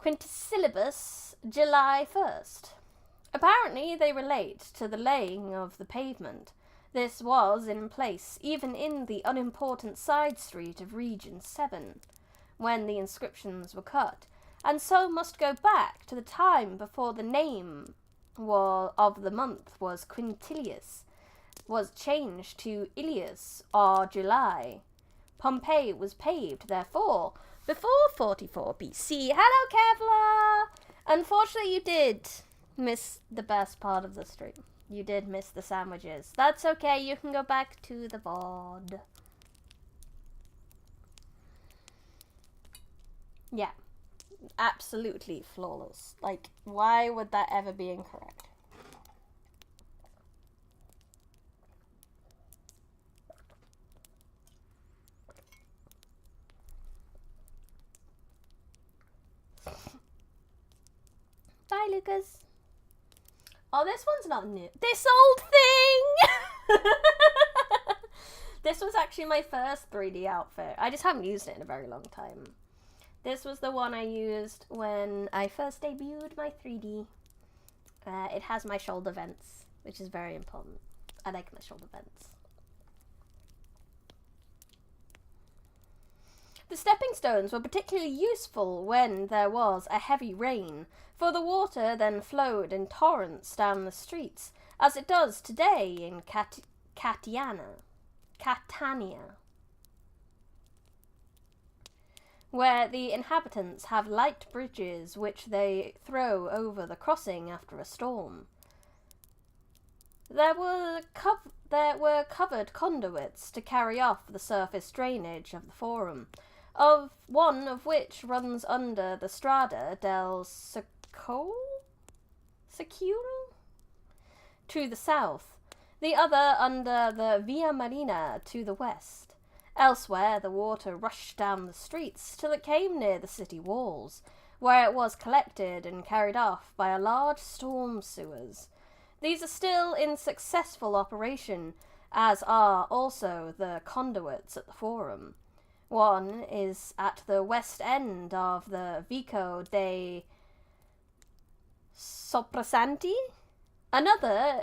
quintisyllabus July 1st. Apparently they relate to the laying of the pavement. This was in place even in the unimportant side street of Region 7, when the inscriptions were cut, and so must go back to the time before the name of the month was Quintilius, was changed to Ilius or July. Pompeii was paved, therefore, before 44 BC. Hello, Kevlar! Unfortunately, you did miss the best part of the stream. You did miss the sandwiches. That's okay, you can go back to the VOD. Yeah. Absolutely flawless. Like, why would that ever be incorrect? Bye, Lucas. Oh, this one's not new. This old thing! This was actually my first 3D outfit. I just haven't used it in a very long time. This was the one I used when I first debuted my 3D. It has my shoulder vents, which is very important. I like my shoulder vents. The stepping stones were particularly useful when there was a heavy rain, for the water then flowed in torrents down the streets, as it does today in Catania, where the inhabitants have light bridges which they throw over the crossing after a storm. There were covered conduits to carry off the surface drainage of the Forum, of one of which runs under the Strada del Secolo to the south, the other under the Via Marina to the west. Elsewhere the water rushed down the streets till it came near the city walls, where it was collected and carried off by a large storm sewers. These are still in successful operation, as are also the conduits at the Forum. One is at the west end of the Vico dei Soprasanti, another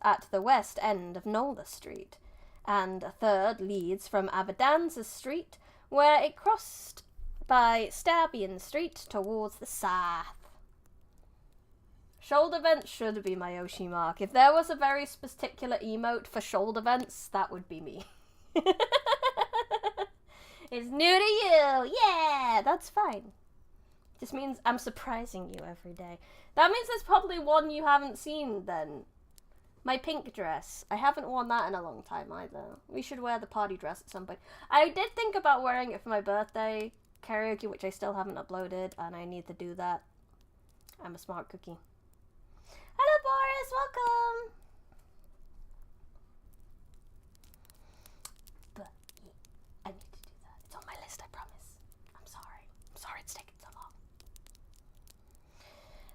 at the west end of Nola Street, and a third leads from Abadanza Street, where it crossed by Stabian Street towards the south. Shoulder vents should be my Yoshi mark. If there was a very particular emote for shoulder vents, that would be me. It's new to you! Yeah! That's fine. Just means I'm surprising you every day. That means there's probably one you haven't seen then. My pink dress. I haven't worn that in a long time either. We should wear the party dress at some point. I did think about wearing it for my birthday karaoke, which I still haven't uploaded, and I need to do that. I'm a smart cookie. Hello, Boris! Welcome! But I need to do that. It's on my list, I promise. I'm sorry. I'm sorry it's taken so long.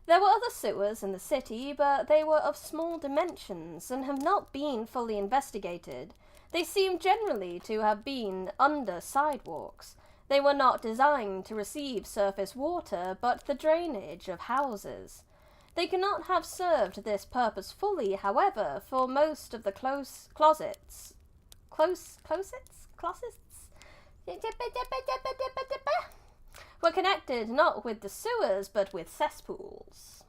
There were other sewers in the city, but they were of small dimensions and have not been fully investigated. They seem generally to have been under sidewalks. They were not designed to receive surface water, but the drainage of houses. They cannot have served this purpose fully, however, for most of the closets were connected not with the sewers, but with cesspools.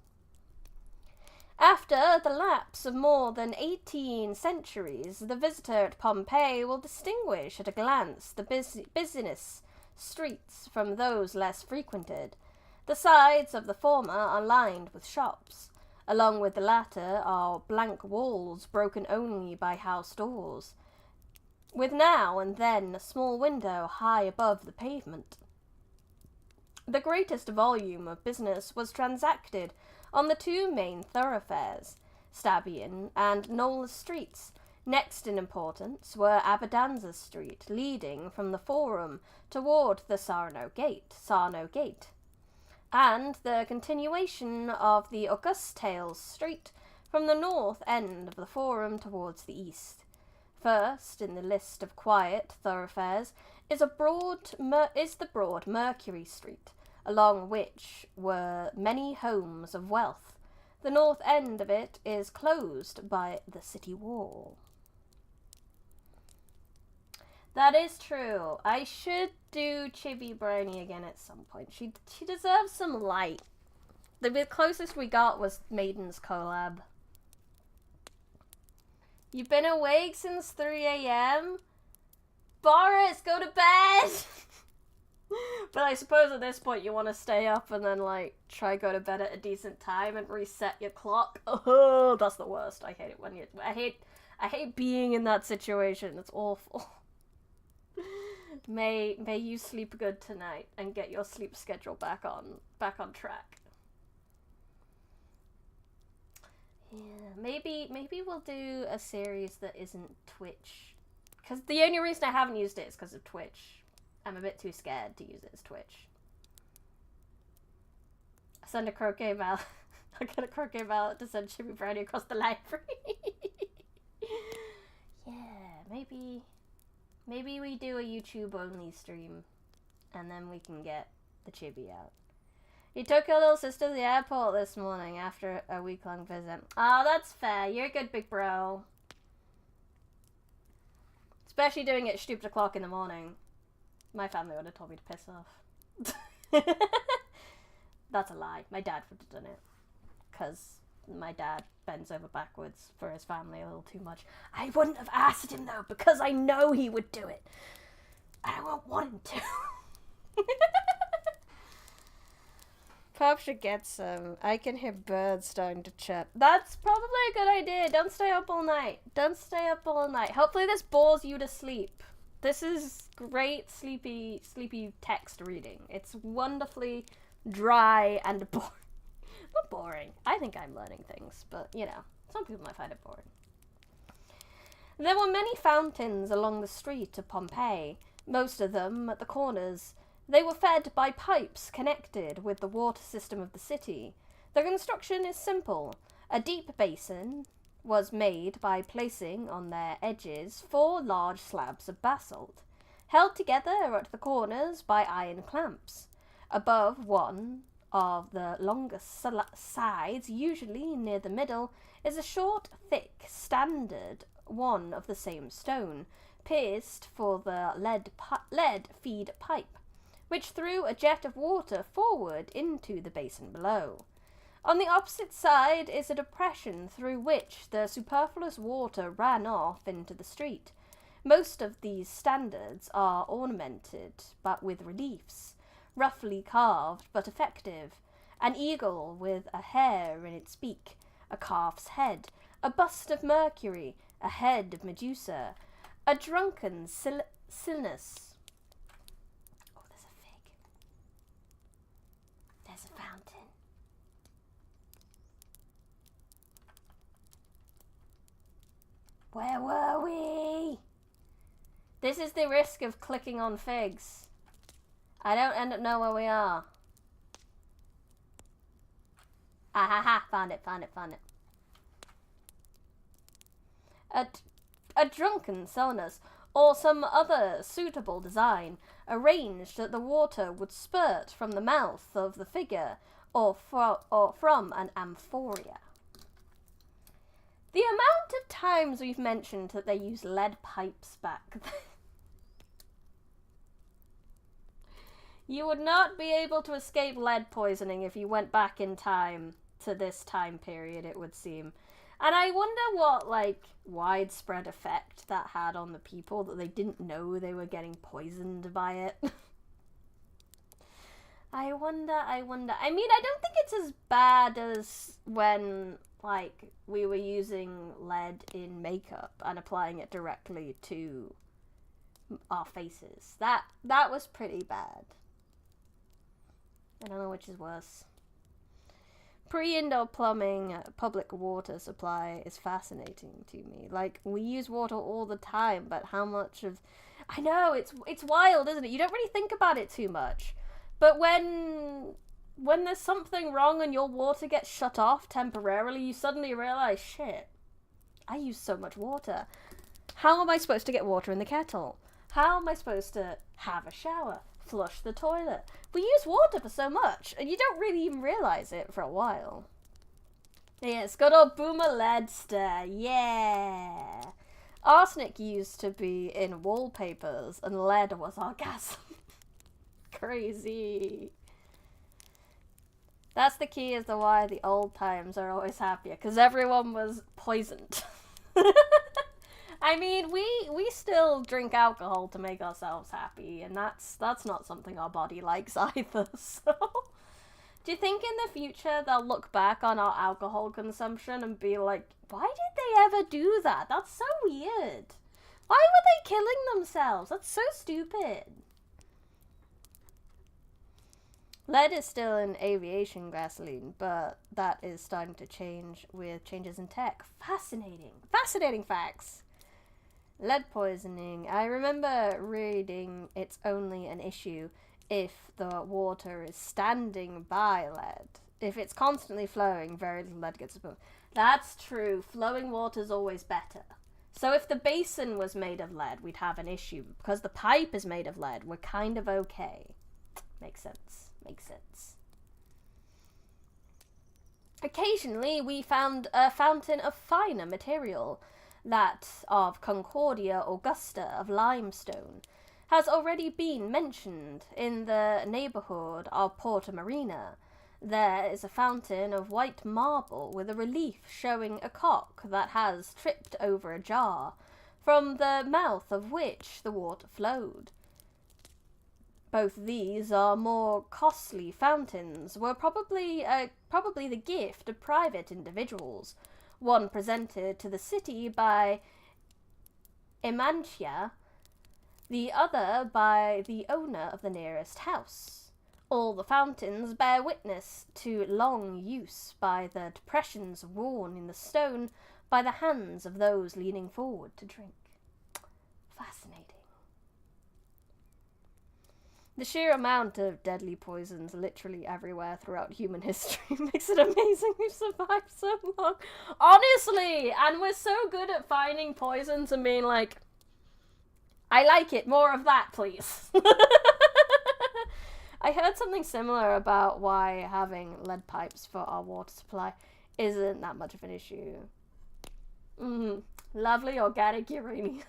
After the lapse of more than 18 centuries, the visitor at Pompeii will distinguish at a glance the business streets from those less frequented. The sides of the former are lined with shops. Along with the latter are blank walls broken only by house doors, with now and then a small window high above the pavement. The greatest volume of business was transacted on the two main thoroughfares, Stabian and Nola Streets. Next in importance were Abadanza Street, leading from the Forum toward the Sarno Gate, and the continuation of the Augustales Street from the north end of the Forum towards the east. First in the list of quiet thoroughfares is the broad Mercury Street, along which were many homes of wealth. The north end of it is closed by the city wall. That is true. I should do Chibi Briony again at some point. She deserves some light. The closest we got was Maiden's collab. You've been awake since 3 a.m.? Boris, go to bed! But I suppose at this point you want to stay up and then, like, try go to bed at a decent time and reset your clock. Oh, that's the worst. I hate it when you... I hate being in that situation. It's awful. May you sleep good tonight and get your sleep schedule back on track. Yeah, maybe we'll do a series that isn't Twitch. Because the only reason I haven't used it is because of Twitch. I'm a bit too scared to use it as Twitch. I send a croquet mallet. I get a croquet mallet to send Chibi Brownie across the library. Yeah, maybe we do a YouTube only stream and then we can get the chibi out. You took your little sister to the airport this morning after a week-long visit. Oh, that's fair. You're a good big bro. Especially doing it stupid o'clock in the morning. My family would have told me to piss off. That's a lie. My dad would have done it. Because my dad bends over backwards for his family a little too much. I wouldn't have asked him though, because I know he would do it. I won't want him to. Pop should get some. I can hear birds starting to chirp. That's probably a good idea. Don't stay up all night. Don't stay up all night. Hopefully this bores you to sleep. This is great sleepy text reading. It's wonderfully dry and boring. Not boring. I think I'm learning things, but you know, some people might find it boring. There were many fountains along the street of Pompeii, most of them at the corners. They were fed by pipes connected with the water system of the city. The construction is simple. A deep basin was made by placing on their edges 4 large slabs of basalt, held together at the corners by iron clamps. Above one of the longest sides, usually near the middle, is a short, thick, standard one of the same stone, pierced for the lead feed pipe, which threw a jet of water forward into the basin below. On the opposite side is a depression through which the superfluous water ran off into the street. Most of these standards are ornamented, but with reliefs, roughly carved but effective. An eagle with a hare in its beak, a calf's head, a bust of Mercury, a head of Medusa, a drunken Silenus. Oh, there's a fig. There's a fountain. Where were we? This is the risk of clicking on figs. I don't end up know where we are. Ah ha ha, found it. A drunken Silenus, or some other suitable design, arranged that the water would spurt from the mouth of the figure or from an amphoria. The amount of times we've mentioned that they used lead pipes back then. You would not be able to escape lead poisoning if you went back in time to this time period, it would seem. And I wonder what, like, widespread effect that had on the people, that they didn't know they were getting poisoned by it. I wonder. I mean, I don't think it's as bad as when, like, we were using lead in makeup and applying it directly to our faces. That was pretty bad. I don't know which is worse. Pre-indoor plumbing, public water supply is fascinating to me. Like, we use water all the time, but how much of... I know, it's wild, isn't it? You don't really think about it too much. But when there's something wrong and your water gets shut off temporarily, you suddenly realize, shit, I use so much water. How am I supposed to get water in the kettle? How am I supposed to have a shower? Flush the toilet? We use water for so much, and you don't really even realize it for a while. Yes, good old Boomer Leadster, yeah. Arsenic used to be in wallpapers, and lead was orgasm. Crazy. That's the key as to why the old times are always happier, because everyone was poisoned. I mean, we still drink alcohol to make ourselves happy, and that's not something our body likes either, so... Do you think in the future they'll look back on our alcohol consumption and be like, why did they ever do that? That's so weird. Why were they killing themselves? That's so stupid. Lead is still in aviation gasoline, but that is starting to change with changes in tech. Fascinating. Fascinating facts. Lead poisoning. I remember reading it's only an issue if the water is standing by lead. If it's constantly flowing, very little lead gets absorbed. That's true. Flowing water is always better. So if the basin was made of lead, we'd have an issue. Because the pipe is made of lead, we're kind of okay. Makes sense. Makes sense. Occasionally we found a fountain of finer material, that of Concordia Augusta of limestone, has already been mentioned in the neighbourhood of Porta Marina. There is a fountain of white marble with a relief showing a cock that has tripped over a jar, from the mouth of which the water flowed. Both these are more costly fountains, were probably the gift of private individuals, one presented to the city by Emancia, the other by the owner of the nearest house. All the fountains bear witness to long use by the depressions worn in the stone by the hands of those leaning forward to drink. Fascinating. The sheer amount of deadly poisons literally everywhere throughout human history makes it amazing we've survived so long. Honestly! And we're so good at finding poisons and being like, I like it, more of that, please. I heard something similar about why having lead pipes for our water supply isn't that much of an issue. Lovely organic uranium.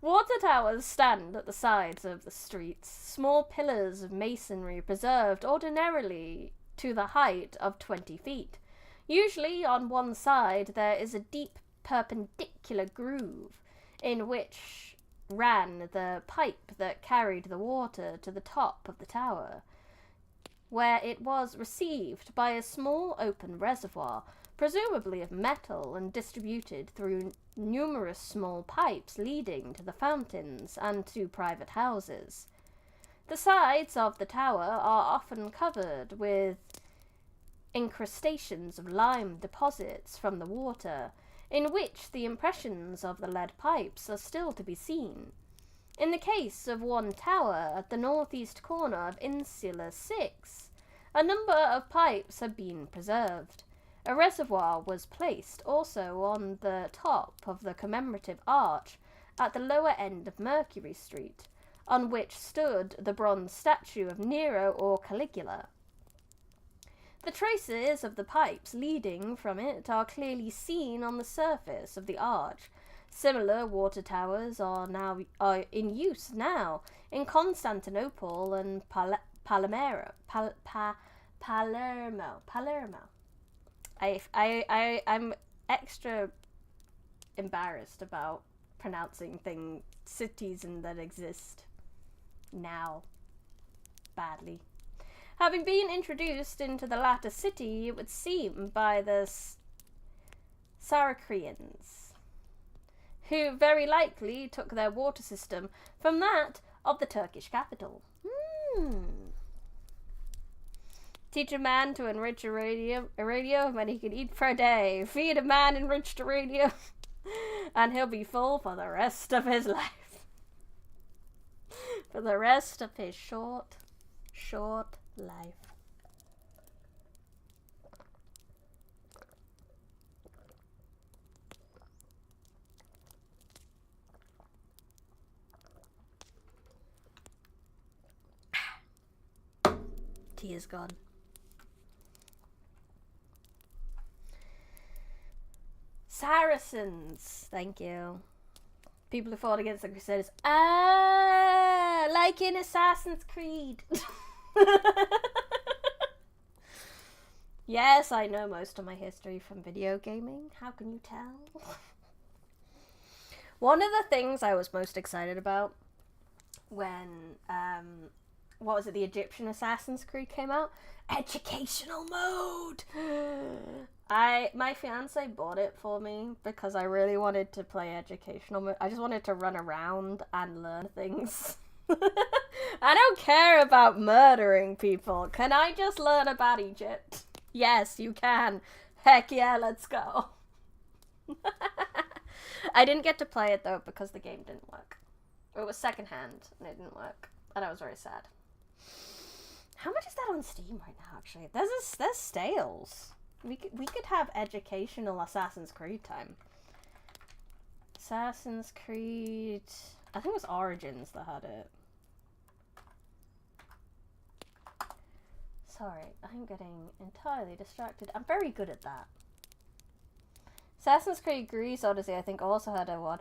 Water towers stand at the sides of the streets, small pillars of masonry preserved ordinarily to the height of 20 feet. Usually on one side there is a deep perpendicular groove in which ran the pipe that carried the water to the top of the tower, where it was received by a small open reservoir, presumably of metal, and distributed through numerous small pipes leading to the fountains and to private houses. The sides of the tower are often covered with incrustations of lime deposits from the water, in which the impressions of the lead pipes are still to be seen. In the case of one tower at the northeast corner of Insula 6, a number of pipes have been preserved. A reservoir was placed also on the top of the commemorative arch at the lower end of Mercury Street, on which stood the bronze statue of Nero or Caligula. The traces of the pipes leading from it are clearly seen on the surface of the arch. Similar water towers are in use now in Constantinople and Palermo. I'm extra embarrassed about pronouncing cities that exist now badly. Having been introduced into the latter city, it would seem, by the Saracens, who very likely took their water system from that of the Turkish capital. Teach a man to enrich uranium, and he can eat for a day. Feed a man enriched uranium, and he'll be full for the rest of his life. For the rest of his short life. Tea is gone. Saracens, thank you. People who fought against the Crusaders. Ah, like in Assassin's Creed. Yes, I know most of my history from video gaming. How can you tell? One of the things I was most excited about when, the Egyptian Assassin's Creed came out? Educational mode! My fiance bought it for me because I really wanted to play educational mode. I just wanted to run around and learn things. I don't care about murdering people. Can I just learn about Egypt? Yes, you can. Heck yeah, let's go. I didn't get to play it though because the game didn't work. It was secondhand and it didn't work. And I was very sad. How much is that on Steam right now, actually? There's Stales. We could have educational Assassin's Creed time. Assassin's Creed... I think it was Origins that had it. Sorry, I'm getting entirely distracted. I'm very good at that. Assassin's Creed Greece Odyssey, I think, also had a one.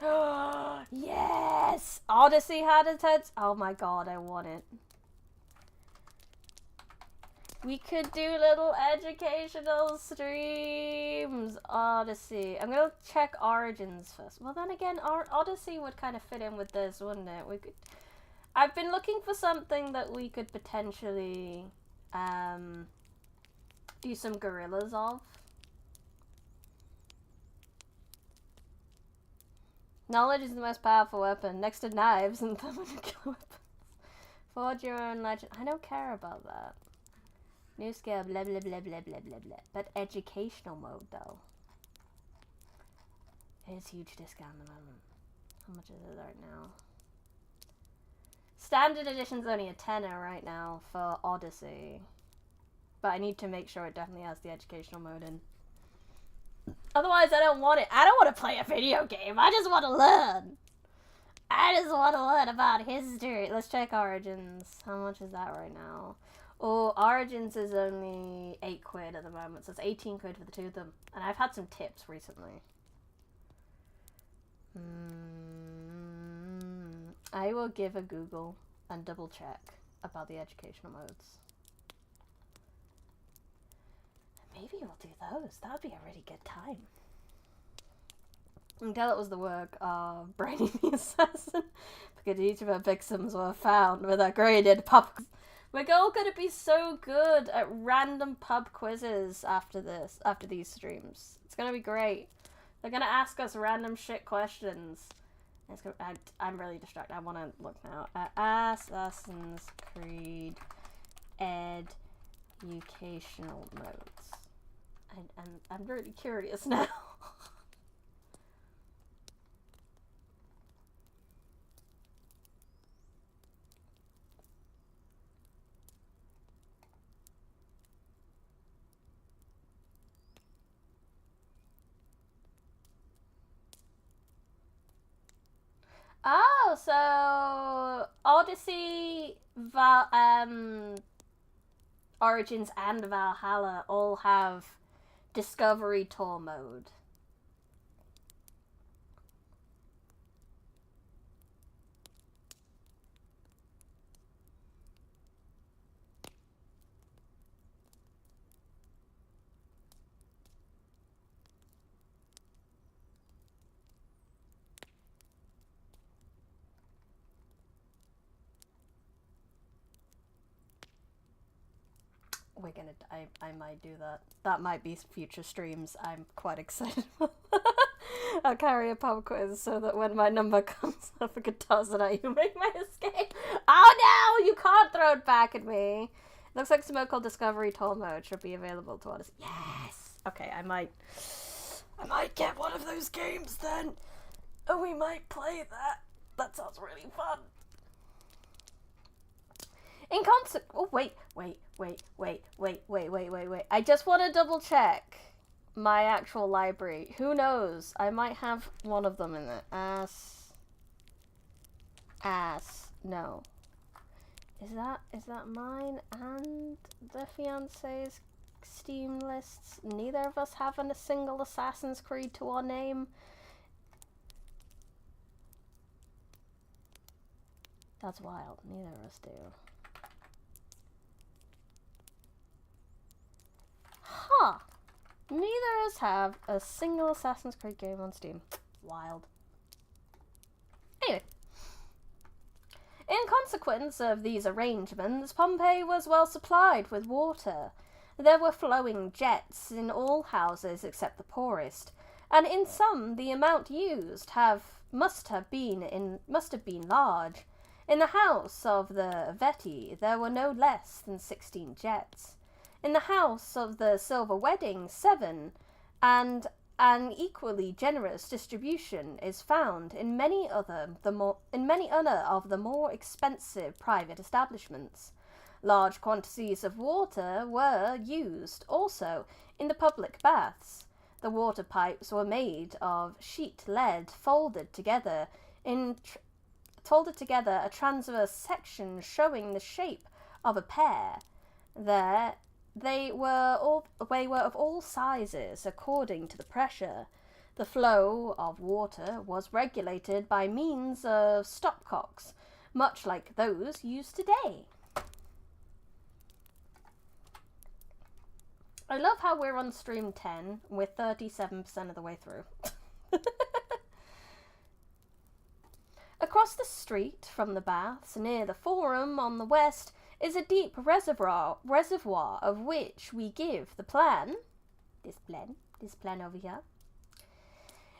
Yes! Odyssey had a TED. Oh my god, I want it. We could do little educational streams. Odyssey. I'm gonna check Origins first. Well, then again, Odyssey would kind of fit in with this, wouldn't it? We could. I've been looking for something that we could potentially do some guerrillas of. Knowledge is the most powerful weapon, next to knives and thermonuclear weapons. Forge your own legend. I don't care about that. New skill, blah blah blah blah blah blah blah. But educational mode though. It is huge discount at the moment. How much is it right now? Standard edition's only a tenner right now for Odyssey. But I need to make sure it definitely has the educational mode in. Otherwise I don't want it. I don't want to play a video game. I just want to learn. I just want to learn about history. Let's check Origins. How much is that right now? Oh, Origins is only 8 quid at the moment, so it's 18 quid for the two of them. And I've had some tips recently. I will give a Google and double check about the educational modes. Maybe we'll do those. That would be a really good time. You can tell it was the work of Briony the Assassin, because each of our victims were found with a graded pub. We're all going to be so good at random pub quizzes after these streams. It's going to be great. They're going to ask us random shit questions. I'm really distracted. I want to look now. Assassin's Creed educational modes. I'm really curious now. Oh, so Odyssey, Origins, and Valhalla all have Discovery Tour mode. We're gonna. I might do that. That might be future streams. I'm quite excited. I'll carry a pub quiz so that when my number comes up, a can toss it at you. Make my escape. Oh no! You can't throw it back at me. Looks like some called Discovery Tour mode should be available to us. Yes. Okay, I might get one of those games then, and we might play that. That sounds really fun. In concert. Oh wait. I just want to double check my actual library. Who knows? I might have one of them in there. No. Is that mine and the fiance's Steam lists? Neither of us have a single Assassin's Creed to our name. That's wild. Neither of us do. Huh. Neither of us have a single Assassin's Creed game on Steam. Wild. Anyway. In consequence of these arrangements, Pompeii was well supplied with water. There were flowing jets in all houses except the poorest, and in some the amount used must have been large. In the house of the Veti there were no less than 16 jets. In the house of the Silver Wedding, 7, and an equally generous distribution is found in many other of the more expensive private establishments. Large quantities of water were used also in the public baths. The water pipes were made of sheet lead folded together a transverse section showing the shape of a pear. There, they were of all sizes according to the pressure. The flow of water was regulated by means of stopcocks, much like those used today. I love how we're on stream 10. We're 37% of the way through. Across the street from the baths, near the Forum on the west, is a deep reservoir of which we give the plan. This plan over here.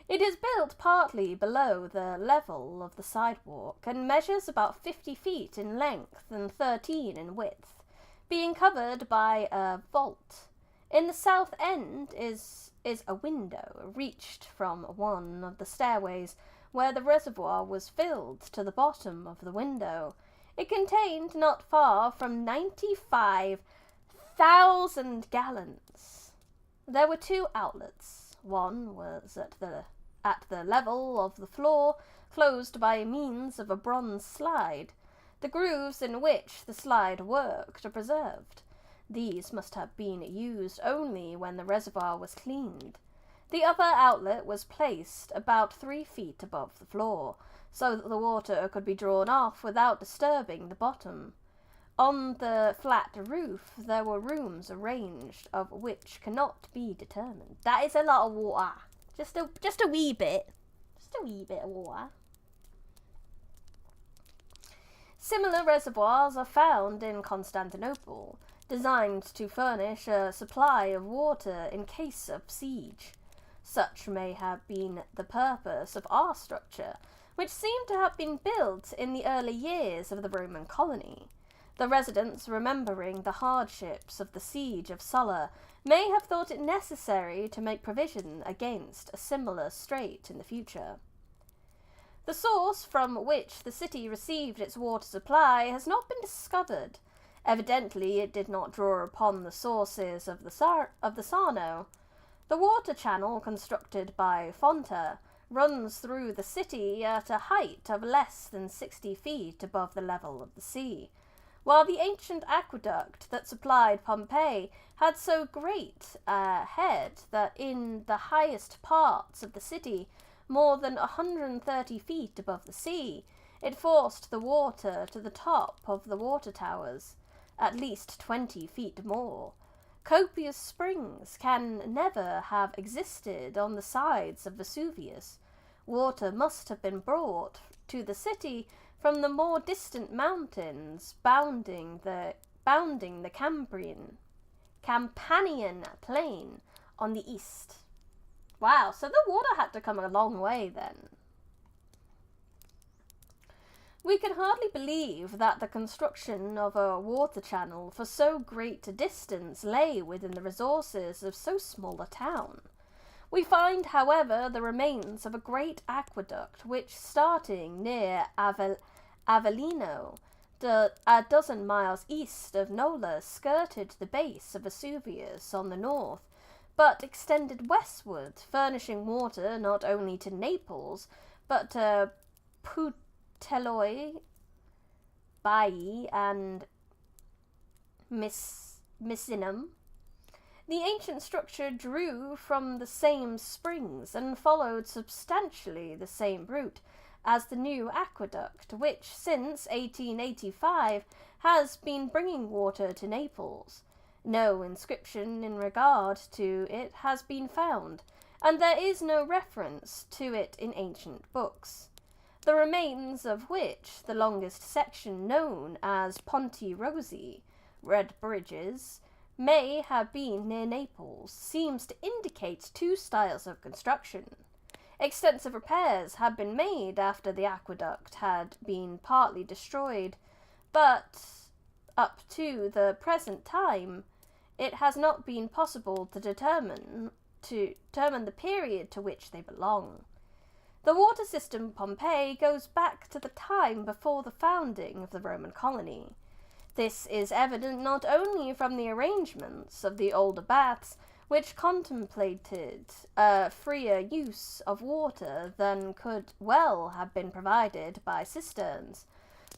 It is built partly below the level of the sidewalk and measures about 50 feet in length and 13 in width, being covered by a vault. In the south end is a window reached from one of the stairways where the reservoir was filled to the bottom of the window. It contained not far from 95,000 gallons. There were two outlets. One was at the level of the floor, closed by means of a bronze slide. The grooves in which the slide worked are preserved. These must have been used only when the reservoir was cleaned. The other outlet was placed about 3 feet above the floor, so that the water could be drawn off without disturbing the bottom. On the flat roof there were rooms arranged of which cannot be determined. That is a lot of water. Just a wee bit. Just a wee bit of water. Similar reservoirs are found in Constantinople, designed to furnish a supply of water in case of siege. Such may have been the purpose of our structure, which seemed to have been built in the early years of the Roman colony. The residents, remembering the hardships of the siege of Sulla, may have thought it necessary to make provision against a similar strait in the future. The source from which the city received its water supply has not been discovered. Evidently it did not draw upon the sources of the Sarno. The water channel constructed by Fonta runs through the city at a height of less than 60 feet above the level of the sea, while the ancient aqueduct that supplied Pompeii had so great a head that in the highest parts of the city, more than 130 feet above the sea, it forced the water to the top of the water towers, at least 20 feet more. Copious springs can never have existed on the sides of Vesuvius. Water must have been brought to the city from the more distant mountains bounding the Campanian plain on the east. Wow, so the water had to come a long way then. We can hardly believe that the construction of a water channel for so great a distance lay within the resources of so small a town. We find, however, the remains of a great aqueduct which, starting near Avellino, a dozen miles east of Nola, skirted the base of Vesuvius on the north, but extended westward, furnishing water not only to Naples, but to Puteoli, Baiae, and Misenum. The ancient structure drew from the same springs and followed substantially the same route as the new aqueduct, which since 1885 has been bringing water to Naples. No inscription in regard to it has been found, and there is no reference to it in ancient books, the remains of which, the longest section known as Ponte Rosi, Red Bridges, may have been near Naples, seems to indicate two styles of construction. Extensive repairs had been made after the aqueduct had been partly destroyed, but up to the present time it has not been possible to determine the period to which they belong. The water system of Pompeii goes back to the time before the founding of the Roman colony. This is evident not only from the arrangements of the older baths, which contemplated a freer use of water than could well have been provided by cisterns,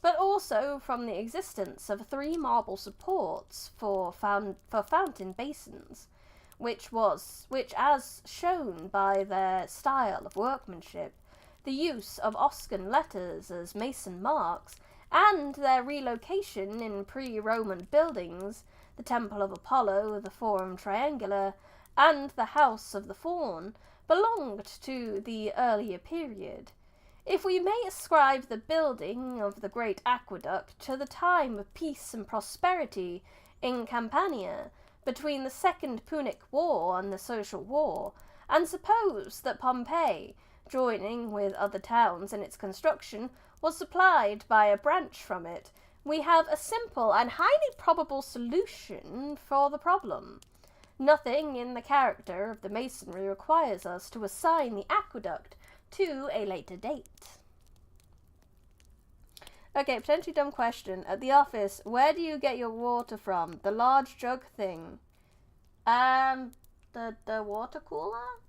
but also from the existence of 3 marble supports for fountain basins, which, as shown by their style of workmanship, the use of Oscan letters as mason marks, and their relocation in pre-Roman buildings, the Temple of Apollo, the Forum Triangular, and the House of the Faun, belonged to the earlier period. If we may ascribe the building of the great aqueduct to the time of peace and prosperity in Campania, between the Second Punic War and the Social War, and suppose that Pompeii, joining with other towns in its construction, was supplied by a branch from it, we have a simple and highly probable solution for the problem. Nothing in the character of the masonry requires us to assign the aqueduct to a later date. Okay, potentially dumb question. At the office, where do you get your water from? The large jug thing. The water cooler?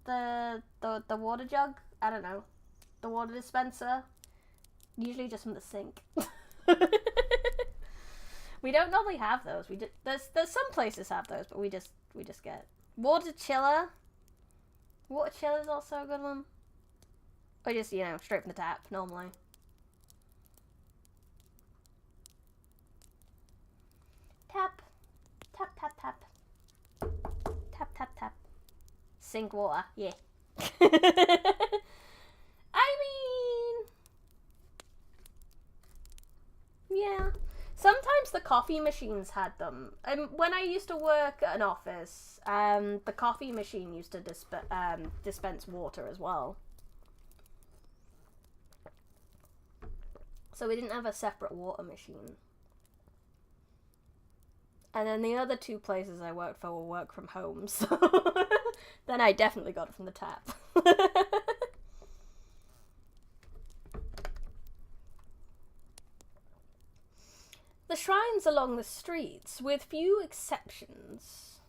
The water jug? I don't know. The water dispenser? Usually just from the sink. We don't normally have those. There's some places have those, but we just get water chiller. Water chiller is also a good one. Or just, straight from the tap normally. Tap, tap, tap, tap, tap, tap, tap. Sink water, yeah. Yeah. Sometimes the coffee machines had them. When I used to work at an office, the coffee machine used to dispense water as well. So we didn't have a separate water machine. And then the other 2 places I worked for were work from home, so then I definitely got it from the tap. The shrines along the streets, with few exceptions,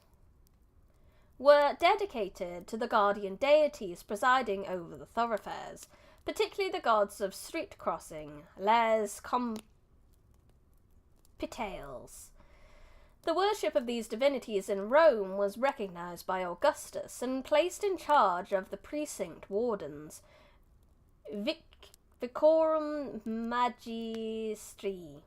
were dedicated to the guardian deities presiding over the thoroughfares, particularly the gods of street crossing, les compitales. The worship of these divinities in Rome was recognised by Augustus and placed in charge of the precinct wardens, Vicorum Magistri.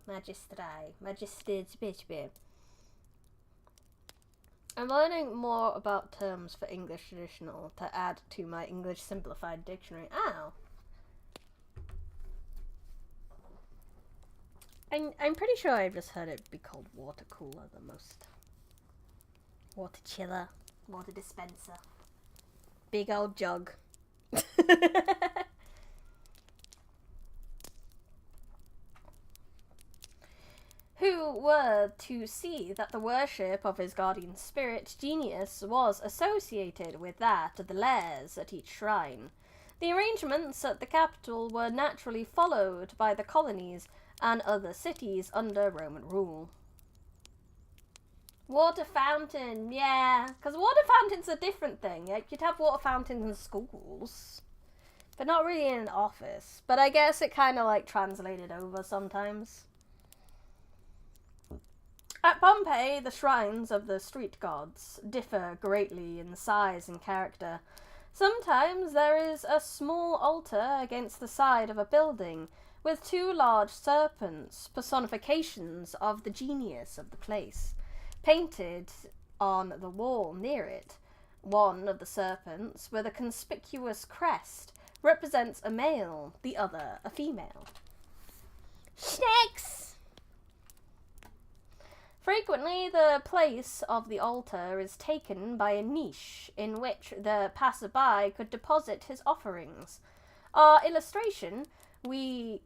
I'm learning more about terms for English traditional to add to my English simplified dictionary. Ow. I'm pretty sure I've just heard it be called water cooler the most. Water chiller. Water dispenser. Big old jug. Who were to see that the worship of his guardian spirit, genius, was associated with that of the lares at each shrine. The arrangements at the capital were naturally followed by the colonies and other cities under Roman rule. Water fountain, yeah, because water fountain's a different thing. You'd have water fountains in schools, but not really in an office. But I guess it kind of translated over sometimes. At Pompeii, the shrines of the street gods differ greatly in size and character. Sometimes there is a small altar against the side of a building, with 2 large serpents, personifications of the genius of the place, painted on the wall near it. One of the serpents, with a conspicuous crest, represents a male, the other a female. Snakes! Frequently, the place of the altar is taken by a niche in which the passerby could deposit his offerings. Our illustration, we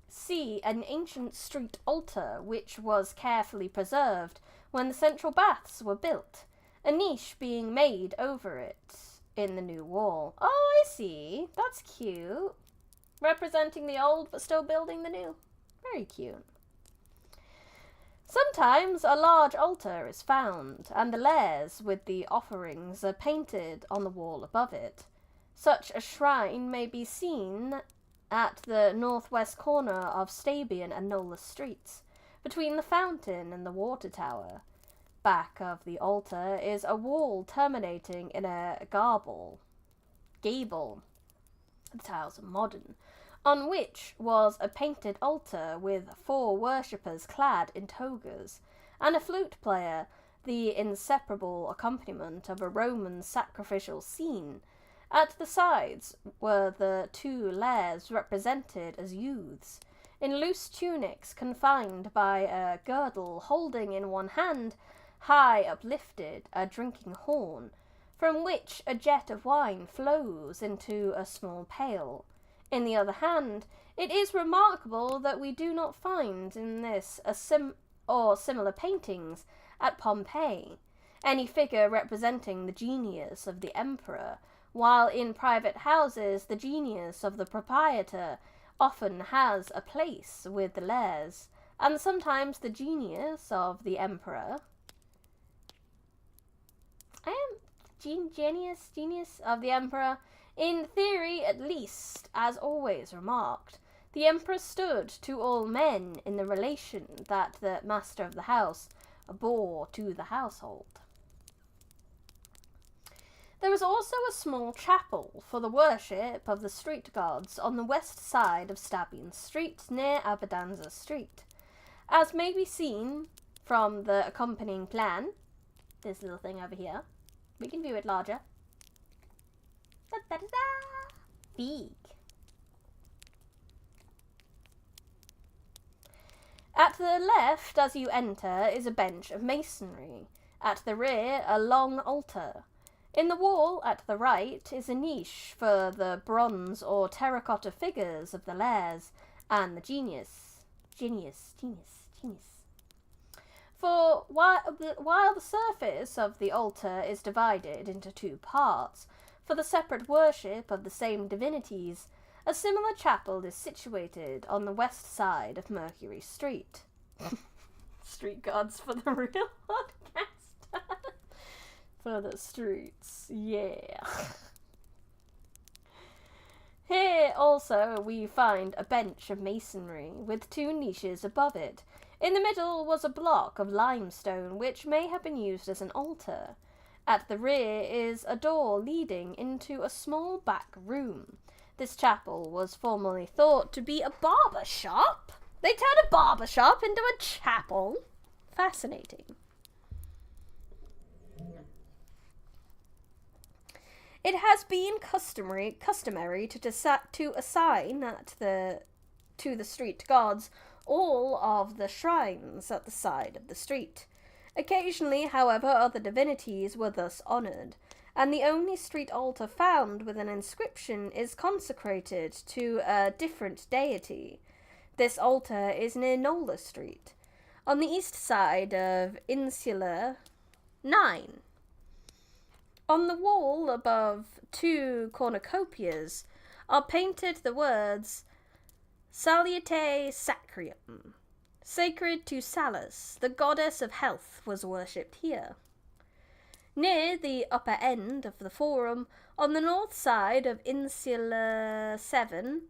see an ancient street altar which was carefully preserved when the central baths were built, a niche being made over it in the new wall. Oh, I see. That's cute. Representing the old but still building the new. Very cute. Sometimes a large altar is found, and the lares with the offerings are painted on the wall above it. Such a shrine may be seen at the northwest corner of Stabian and Nola Streets, between the fountain and the water tower. Back of the altar is a wall terminating in a gable. The tiles are modern, on which was a painted altar with 4 worshippers clad in togas, and a flute player, the inseparable accompaniment of a Roman sacrificial scene. At the sides were the 2 lares represented as youths, in loose tunics confined by a girdle, holding in one hand, high uplifted, a drinking horn, from which a jet of wine flows into a small pail. In the other hand, it is remarkable that we do not find in this or similar paintings at Pompeii any figure representing the genius of the emperor, while in private houses the genius of the proprietor often has a place with the lares, and sometimes the genius of the emperor genius of the emperor, in theory at least, as always remarked. The emperor stood to all men in the relation that the master of the house bore to the household. There was also a small chapel for the worship of the street gods on the west side of Stabian Street, near Abadanza Street. As may be seen from the accompanying plan, this little thing over here, we can view it larger. Big. At the left, as you enter, is a bench of masonry. At the rear, a long altar. In the wall at the right is a niche for the bronze or terracotta figures of the lares and the genius. For while the surface of the altar is divided into 2 parts, for the separate worship of the same divinities, a similar chapel is situated on the west side of Mercury Street. Street gods for the real podcast. For the streets, yeah. Here also we find a bench of masonry with 2 niches above it. In the middle was a block of limestone which may have been used as an altar. At the rear is a door leading into a small back room. This chapel was formerly thought to be a barber shop. They turned a barber shop into a chapel. Fascinating. It has been customary to assign to the street gods all of the shrines at the side of the street. Occasionally, however, other divinities were thus honoured, and the only street altar found with an inscription is consecrated to a different deity. This altar is near Nola Street, on the east side of Insula 9. On the wall above 2 cornucopias are painted the words Salute Sacrium. Sacred to Salus, the goddess of health, was worshipped here. Near the upper end of the forum, on the north side of Insula 7,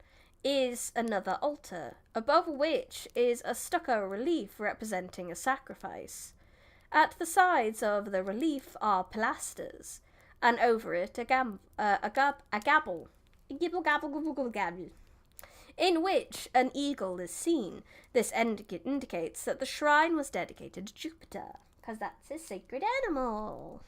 is another altar, above which is a stucco relief representing a sacrifice. At the sides of the relief are pilasters, and over it a gabble, in which an eagle is seen. This indicates that the shrine was dedicated to Jupiter, because that's a sacred animal.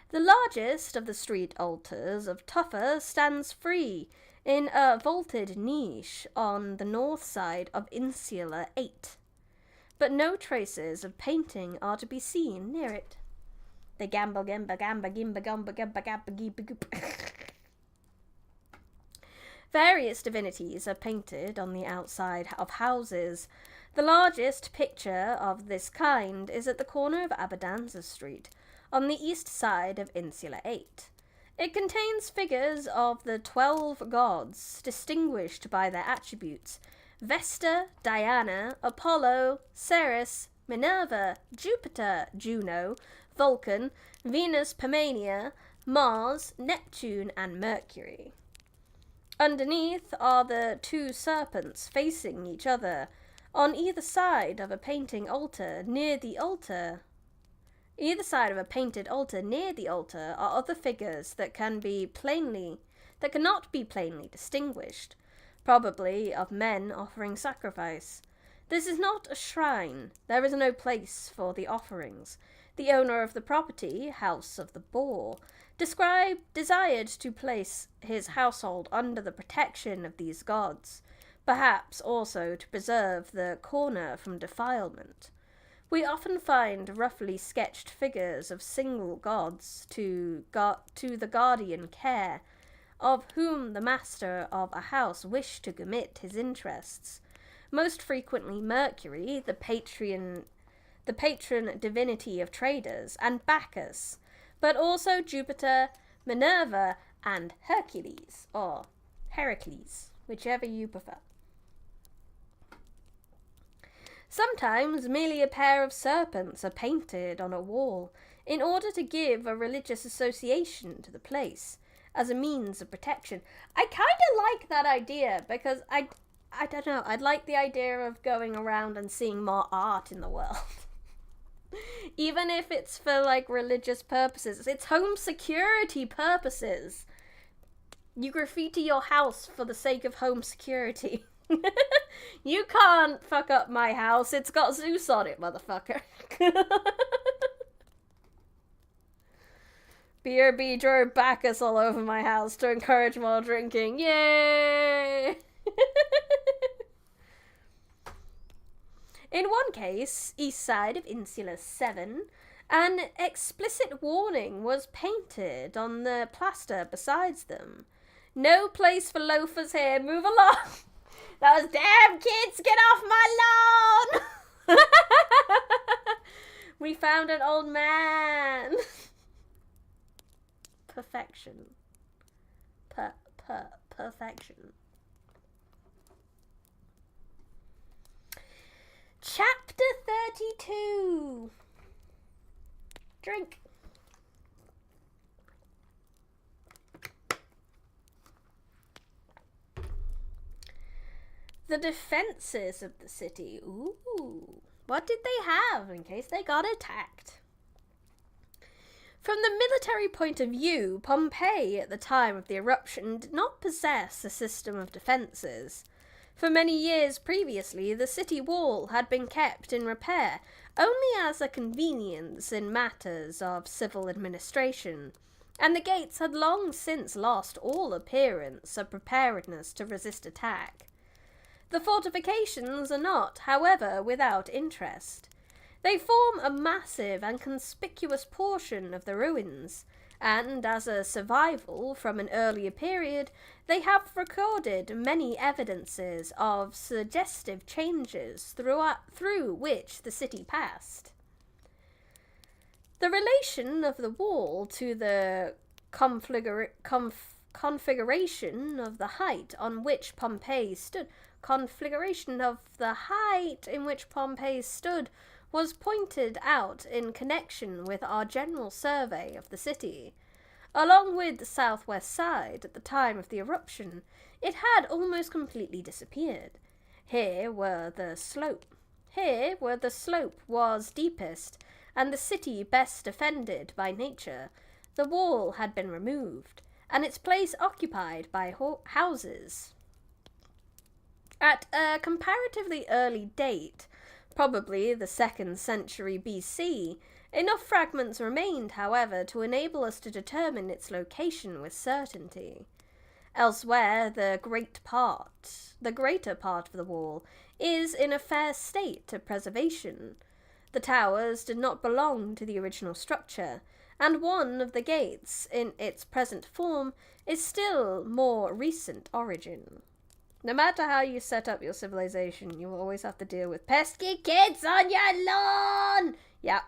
The largest of the street altars of Tuffa stands free in a vaulted niche on the north side of Insula 8, but no traces of painting are to be seen near it. The gamba gamba gamba gimba gamba gamba gamba giba goop. Various divinities are painted on the outside of houses. The largest picture of this kind is at the corner of Abadanza Street, on the east side of Insula 8. It contains figures of the 12 gods, distinguished by their attributes: Vesta, Diana, Apollo, Ceres, Minerva, Jupiter, Juno, Vulcan, Venus, Paeania, Mars, Neptune, and Mercury. Underneath are the two serpents facing each other. On either side of a painting altar near the altar. Either side of a painted altar near the altar are other figures that cannot be plainly distinguished, probably of men offering sacrifice. This is not a shrine. There is no place for the offerings. The owner of the property, House of the Boar, desired to place his household under the protection of these gods, perhaps also to preserve the corner from defilement. We often find roughly sketched figures of single gods to the guardian care, of whom the master of a house wished to commit his interests. Most frequently Mercury, the patron divinity of traders, and Bacchus, but also Jupiter, Minerva, and Hercules, or Heracles, whichever you prefer. Sometimes merely a pair of serpents are painted on a wall in order to give a religious association to the place, as a means of protection. I kind of like that idea, because I don't know, I'd like the idea of going around and seeing more art in the world. Even if it's for, like, religious purposes. It's home security purposes. You graffiti your house for the sake of home security. You can't fuck up my house. It's got Zeus on it, motherfucker. BRB drove Bacchus all over my house to encourage more drinking. Yay! In one case, east side of Insula 7, an explicit warning was painted on the plaster besides them. No place for loafers here, move along! Those damn kids, get off my lawn! We found an old man! Perfection. Perfection. Chapter 32. Drink. The defences of the city. Ooh. What did they have in case they got attacked? From the military point of view, Pompeii at the time of the eruption did not possess a system of defences. For many years previously, the city wall had been kept in repair only as a convenience in matters of civil administration, and the gates had long since lost all appearance of preparedness to resist attack. The fortifications are not, however, without interest. They form a massive and conspicuous portion of the ruins, and as a survival from an earlier period, they have recorded many evidences of suggestive changes through which the city passed. The relation of the wall to the configuration of the height on which Pompeii stood was pointed out in connection with our general survey of the city. Along with the southwest side, at the time of the eruption, it had almost completely disappeared. Here where the slope was deepest, and the city best defended by nature, the wall had been removed, and its place occupied by houses. At a comparatively early date, probably the 2nd century BC, enough fragments remained, however, to enable us to determine its location with certainty. Elsewhere, the greater part of the wall is in a fair state of preservation. The towers did not belong to the original structure, and one of the gates, in its present form, is still more recent origin. No matter how you set up your civilization, you will always have to deal with pesky kids on your lawn! Yep.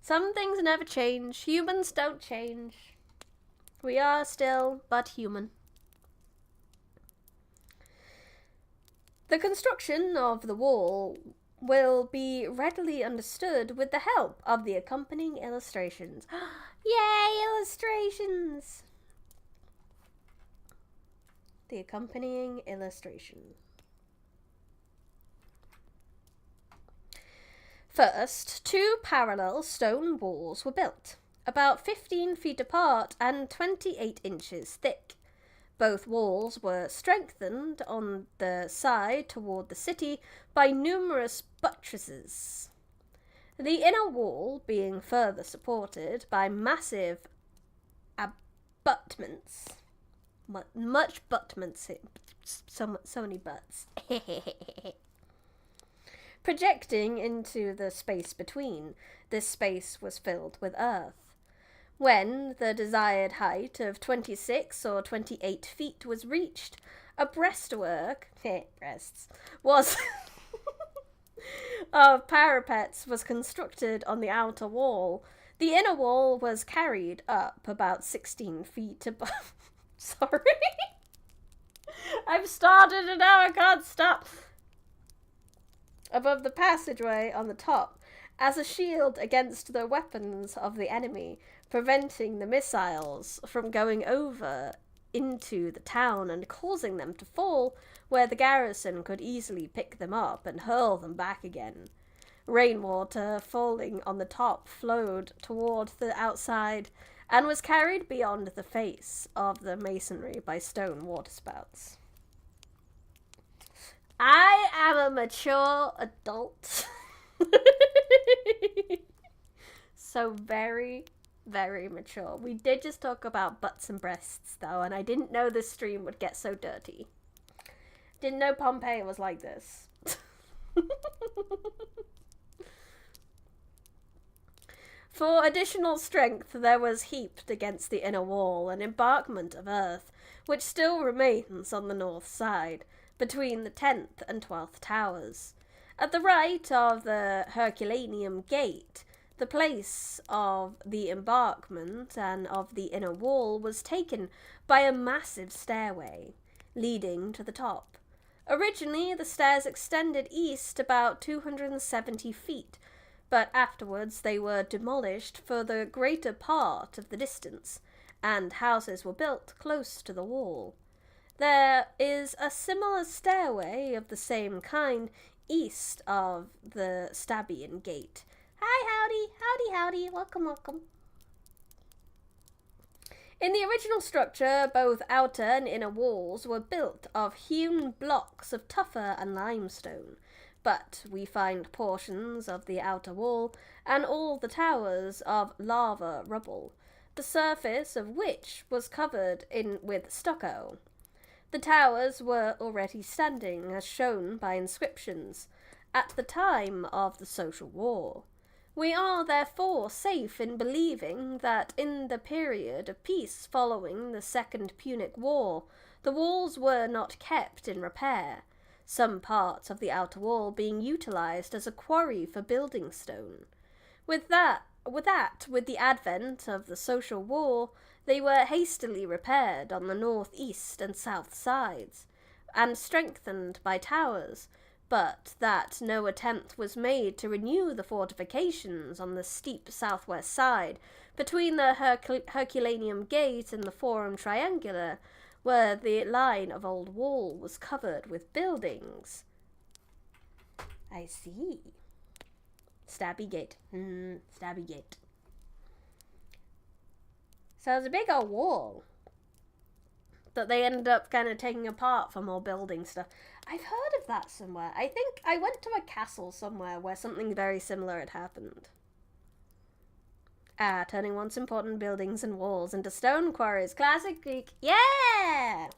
Some things never change. Humans don't change. We are still but human. The construction of the wall will be readily understood with the help of the accompanying illustrations. Yay, illustrations! the accompanying illustration. First, 2 parallel stone walls were built, about 15 feet apart and 28 inches thick. Both walls were strengthened on the side toward the city by numerous buttresses, the inner wall being further supported by massive abutments. Much abutments, so many butts. Projecting into the space between. This space was filled with earth. When the desired height of 26 or 28 feet was reached, a breastwork was of parapets was constructed on the outer wall. The inner wall was carried up about 16 feet above. Sorry. I've started and now I can't stop. Above the passageway on the top, as a shield against the weapons of the enemy, preventing the missiles from going over into the town and causing them to fall where the garrison could easily pick them up and hurl them back again. Rainwater falling on the top flowed toward the outside and was carried beyond the face of the masonry by stone waterspouts. I am a mature adult. So very, very mature. We did just talk about butts and breasts, though, and I didn't know this stream would get so dirty. Didn't know Pompeii was like this. For additional strength, there was heaped against the inner wall an embankment of earth, which still remains on the north side, between the 10th and 12th towers. At the right of the Herculaneum Gate, the place of the embankment and of the inner wall was taken by a massive stairway, leading to the top. Originally, the stairs extended east about 270 feet, but afterwards they were demolished for the greater part of the distance, and houses were built close to the wall. There is a similar stairway of the same kind east of the Stabian Gate. Hi, howdy, welcome. In the original structure, both outer and inner walls were built of hewn blocks of tufa and limestone, but we find portions of the outer wall and all the towers of lava rubble, the surface of which was covered with stucco. The towers were already standing, as shown by inscriptions, at the time of the Social War. We are therefore safe in believing that in the period of peace following the Second Punic War, the walls were not kept in repair, some parts of the outer wall being utilized as a quarry for building stone. With the advent of the Social War, they were hastily repaired on the north, east, and south sides, and strengthened by towers, but that no attempt was made to renew the fortifications on the steep southwest side, between the Herculaneum Gate and the Forum Triangular, where the line of old wall was covered with buildings. I see. Stabby Gate. Stabby Gate. So it's a big old wall that they ended up kind of taking apart for more building stuff. I've heard of that somewhere. I think I went to a castle somewhere where something very similar had happened. Turning once important buildings and walls into stone quarries. Classic Greek. Yeah!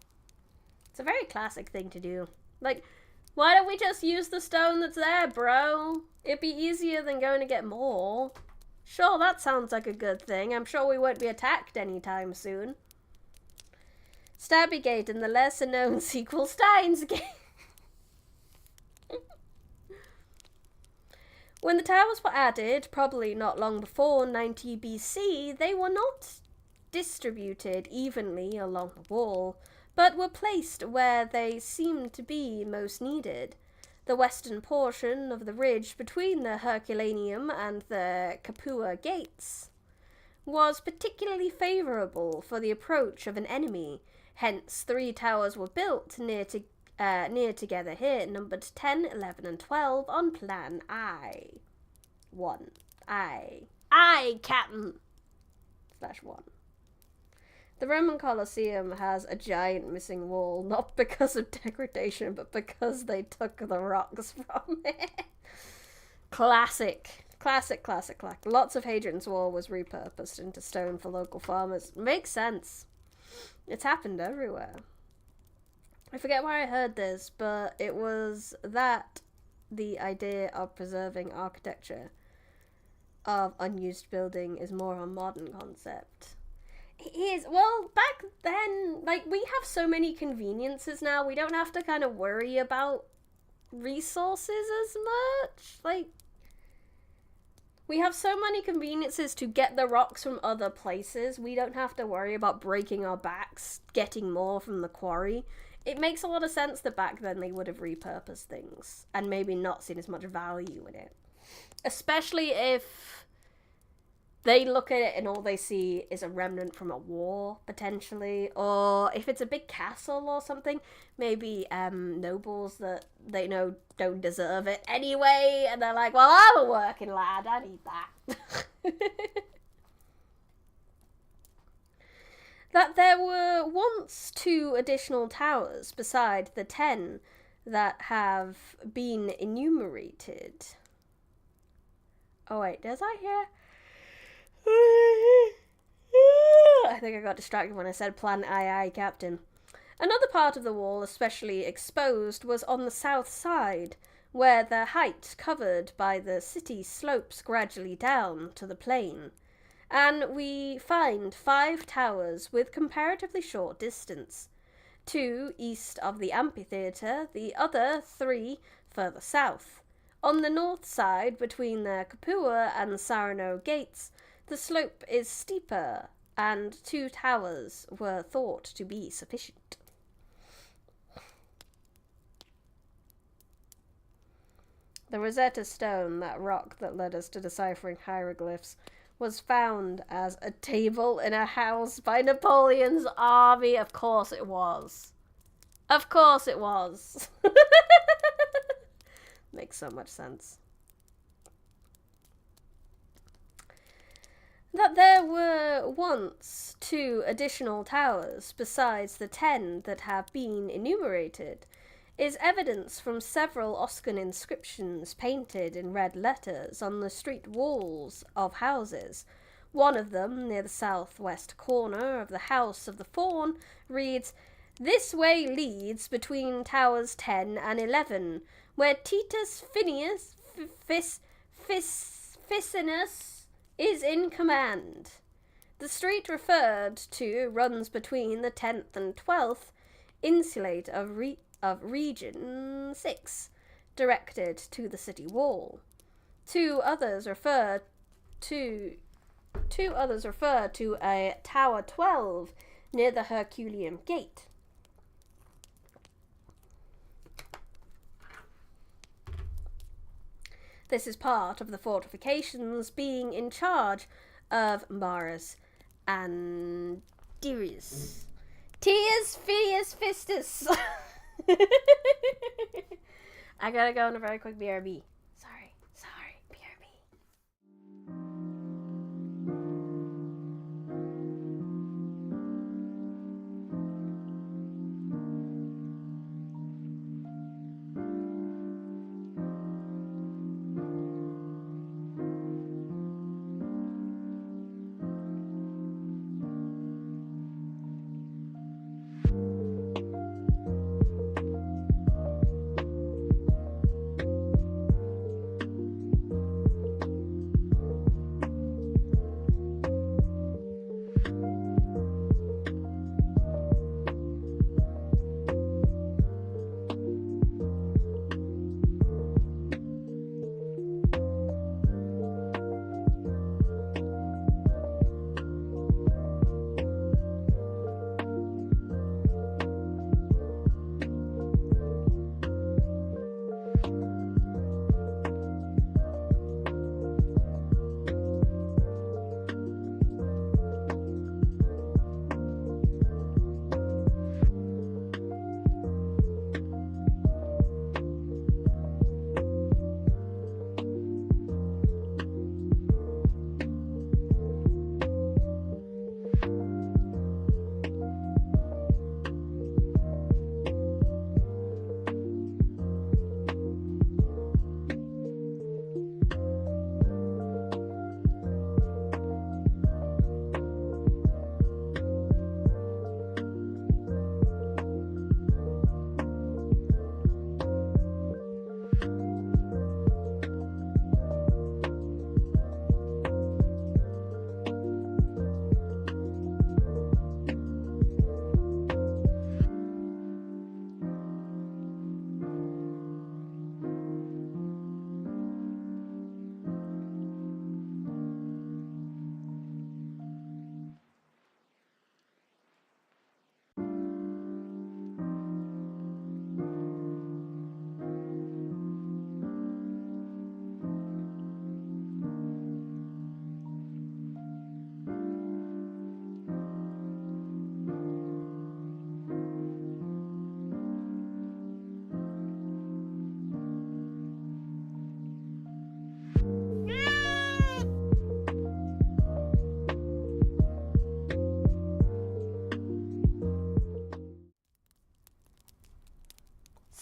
It's a very classic thing to do. Like, why don't we just use the stone that's there, bro? It'd be easier than going to get more. Sure, that sounds like a good thing. I'm sure we won't be attacked anytime soon. Stabby Gate and the lesser-known sequel Steins Gate. When the towers were added, probably not long before 90 BC, they were not distributed evenly along the wall, but were placed where they seemed to be most needed. The western portion of the ridge between the Herculaneum and the Capua gates was particularly favourable for the approach of an enemy, Hence, 3 towers were built near together here, numbered 10, 11 and 12 on Plan I. Captain! /1. The Roman Colosseum has a giant missing wall, not because of degradation, but because they took the rocks from it. Classic. Lots of Hadrian's Wall was repurposed into stone for local farmers. Makes sense. It's happened everywhere. I forget where I heard this, but it was that the idea of preserving architecture of unused building is more a modern concept. It is. Well, back then, like, we have so many conveniences now, we don't have to kind of worry about resources as much. Like, we have so many conveniences to get the rocks from other places. We don't have to worry about breaking our backs, getting more from the quarry. It makes a lot of sense that back then they would have repurposed things and maybe not seen as much value in it. Especially if they look at it and all they see is a remnant from a war, potentially. Or if it's a big castle or something, maybe nobles that they know don't deserve it anyway. And they're like, well, I'm a working lad, I need that. That there were once 2 additional towers beside the 10 that have been enumerated. Oh wait, does I hear? I think I got distracted when I said Plan I, Captain. Another part of the wall, especially exposed, was on the south side, where the height covered by the city slopes gradually down to the plain. And we find 5 towers with comparatively short distance. 2 east of the amphitheatre, the other 3 further south. On the north side, between the Capua and Sarno gates, the slope is steeper, and 2 towers were thought to be sufficient. The Rosetta Stone, that rock that led us to deciphering hieroglyphs, was found as a table in a house by Napoleon's army. Of course it was. Of course it was. Makes so much sense. That there were once 2 additional towers besides the 10 that have been enumerated is evidence from several Oscan inscriptions painted in red letters on the street walls of houses. One of them, near the southwest corner of the House of the Faun, reads, "This way leads between towers 10 and 11, where Titus Ficinus is in command." The street referred to runs between the 10th and 12th insulate of Region 6, directed to the city wall. Two others refer to a Tower 12 near the Herculean Gate. This is part of the fortifications being in charge of Maris and Dirius. Tius Phidius Fistus. I gotta go on a very quick BRB. Sorry, BRB.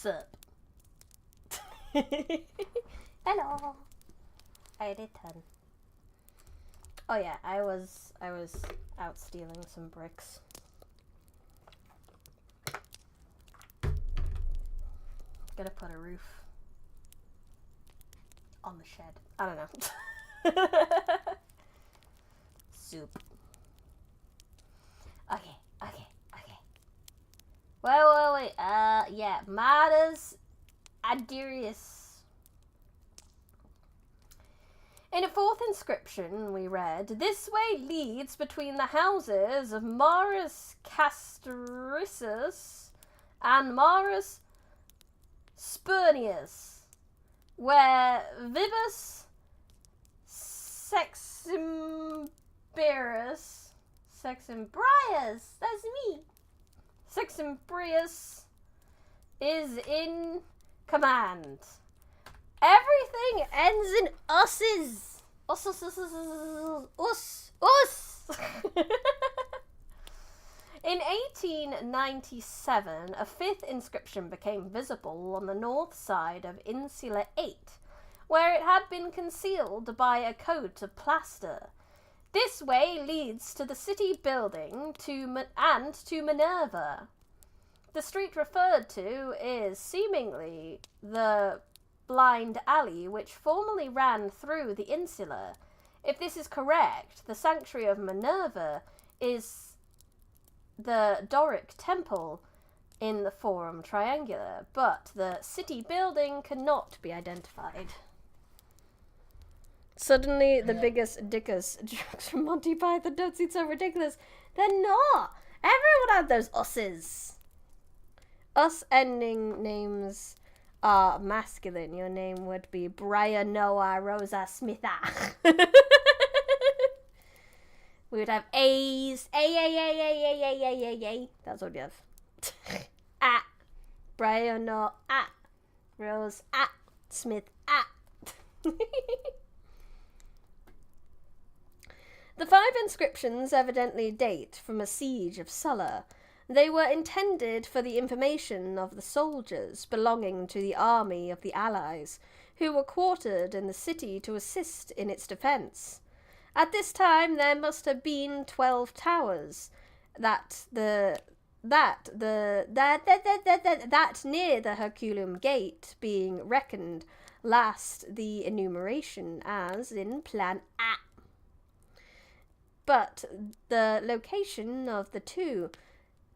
Sup? Hello. I return. Oh yeah, I was out stealing some bricks. Gonna put a roof on the shed. I don't know. Soup. Okay. Wait. Yeah, Martyrs Adirius. In a fourth inscription, we read, "This way leads between the houses of Marus Castrisus and Marus Spurnius, where Vibus Seximbrius, that's me, Seximbrius is in command. Everything ends in us's. Us. In 1897, a fifth inscription became visible on the north side of Insula 8, where it had been concealed by a coat of plaster. This way leads to the city building and to Minerva. The street referred to is seemingly the blind alley which formerly ran through the insula. If this is correct, the sanctuary of Minerva is the Doric temple in the Forum Triangular, but the city building cannot be identified. Suddenly, the biggest dickus jokes from Monty Python don't seem so ridiculous. They're not! Everyone had those us's. Us ending names are masculine. Your name would be Briony Rose Smith. We would have A's. A. That's what we have. Briony Rose Smith. The 5 inscriptions evidently date from a siege of Sulla. They were intended for the information of the soldiers belonging to the army of the Allies, who were quartered in the city to assist in its defence. At this time there must have been 12 towers, that near the Herculaneum Gate being reckoned last the enumeration as in Plan A. But the location of the 2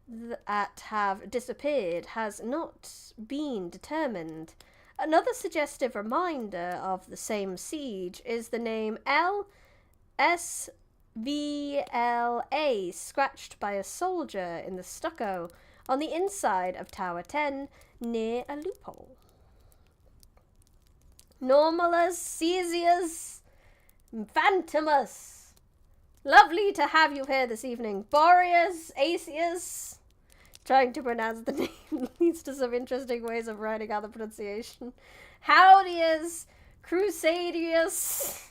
that have disappeared has not been determined. Another suggestive reminder of the same siege is the name LSVLA scratched by a soldier in the stucco on the inside of Tower 10 near a loophole. Normalus Caesius Phantomus. Lovely to have you here this evening. Boreas Acius. Trying to pronounce the name leads to some interesting ways of writing out the pronunciation. Howdius Crusadius.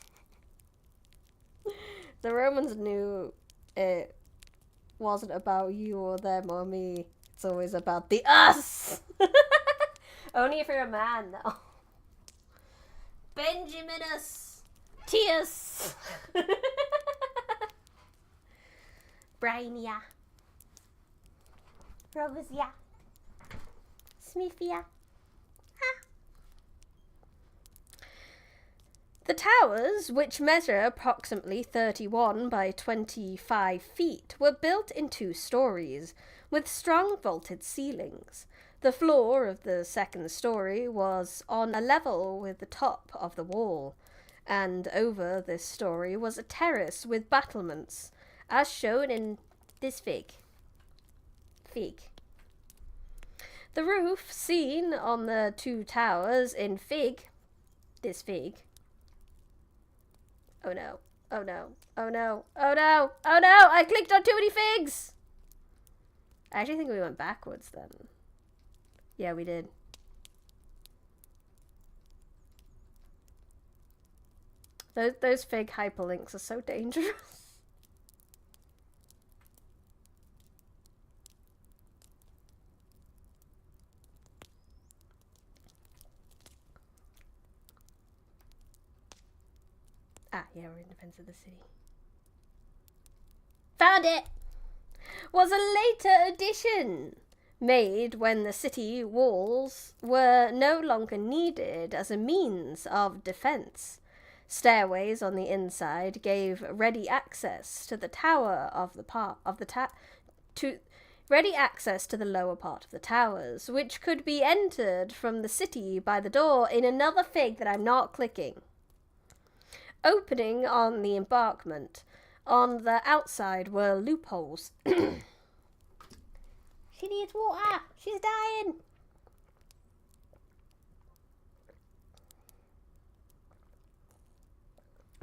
The Romans knew it wasn't about you or them or me. It's always about the us. Only if you're a man, though. Benjaminus Tius. Brainia. Rosia. Smithia. The towers, which measure approximately 31 by 25 feet, were built in 2 stories, with strong vaulted ceilings. The floor of the second story was on a level with the top of the wall, and over this story was a terrace with battlements, as shown in this fig. The roof seen on the 2 towers in this fig. Oh no, I clicked on too many figs! I actually think we went backwards then. Yeah, we did. Those fig hyperlinks are so dangerous. Yeah, we're in defense of the city. Found it! Was a later addition made when the city walls were no longer needed as a means of defense. Stairways on the inside gave ready access to the tower of the ready access to the lower part of the towers, which could be entered from the city by the door in another fig that I'm not clicking. Opening on the embankment. On the outside were loopholes. She needs water. She's dying.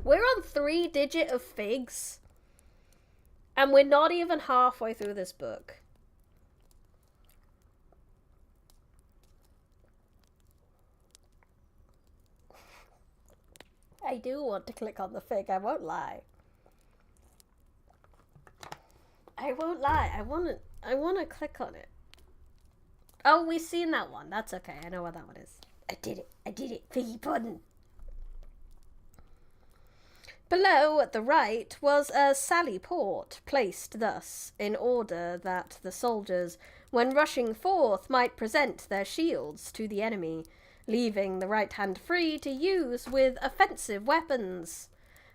We're on 3 digit of figs. And we're not even halfway through this book. I do want to click on the fig, I won't lie. I won't lie, I want to click on it. Oh, we've seen that one. That's okay, I know what that one is. I did it, figgy pudding. Below, at the right, was a sally port, placed thus, in order that the soldiers, when rushing forth, might present their shields to the enemy, leaving the right hand free to use with offensive weapons.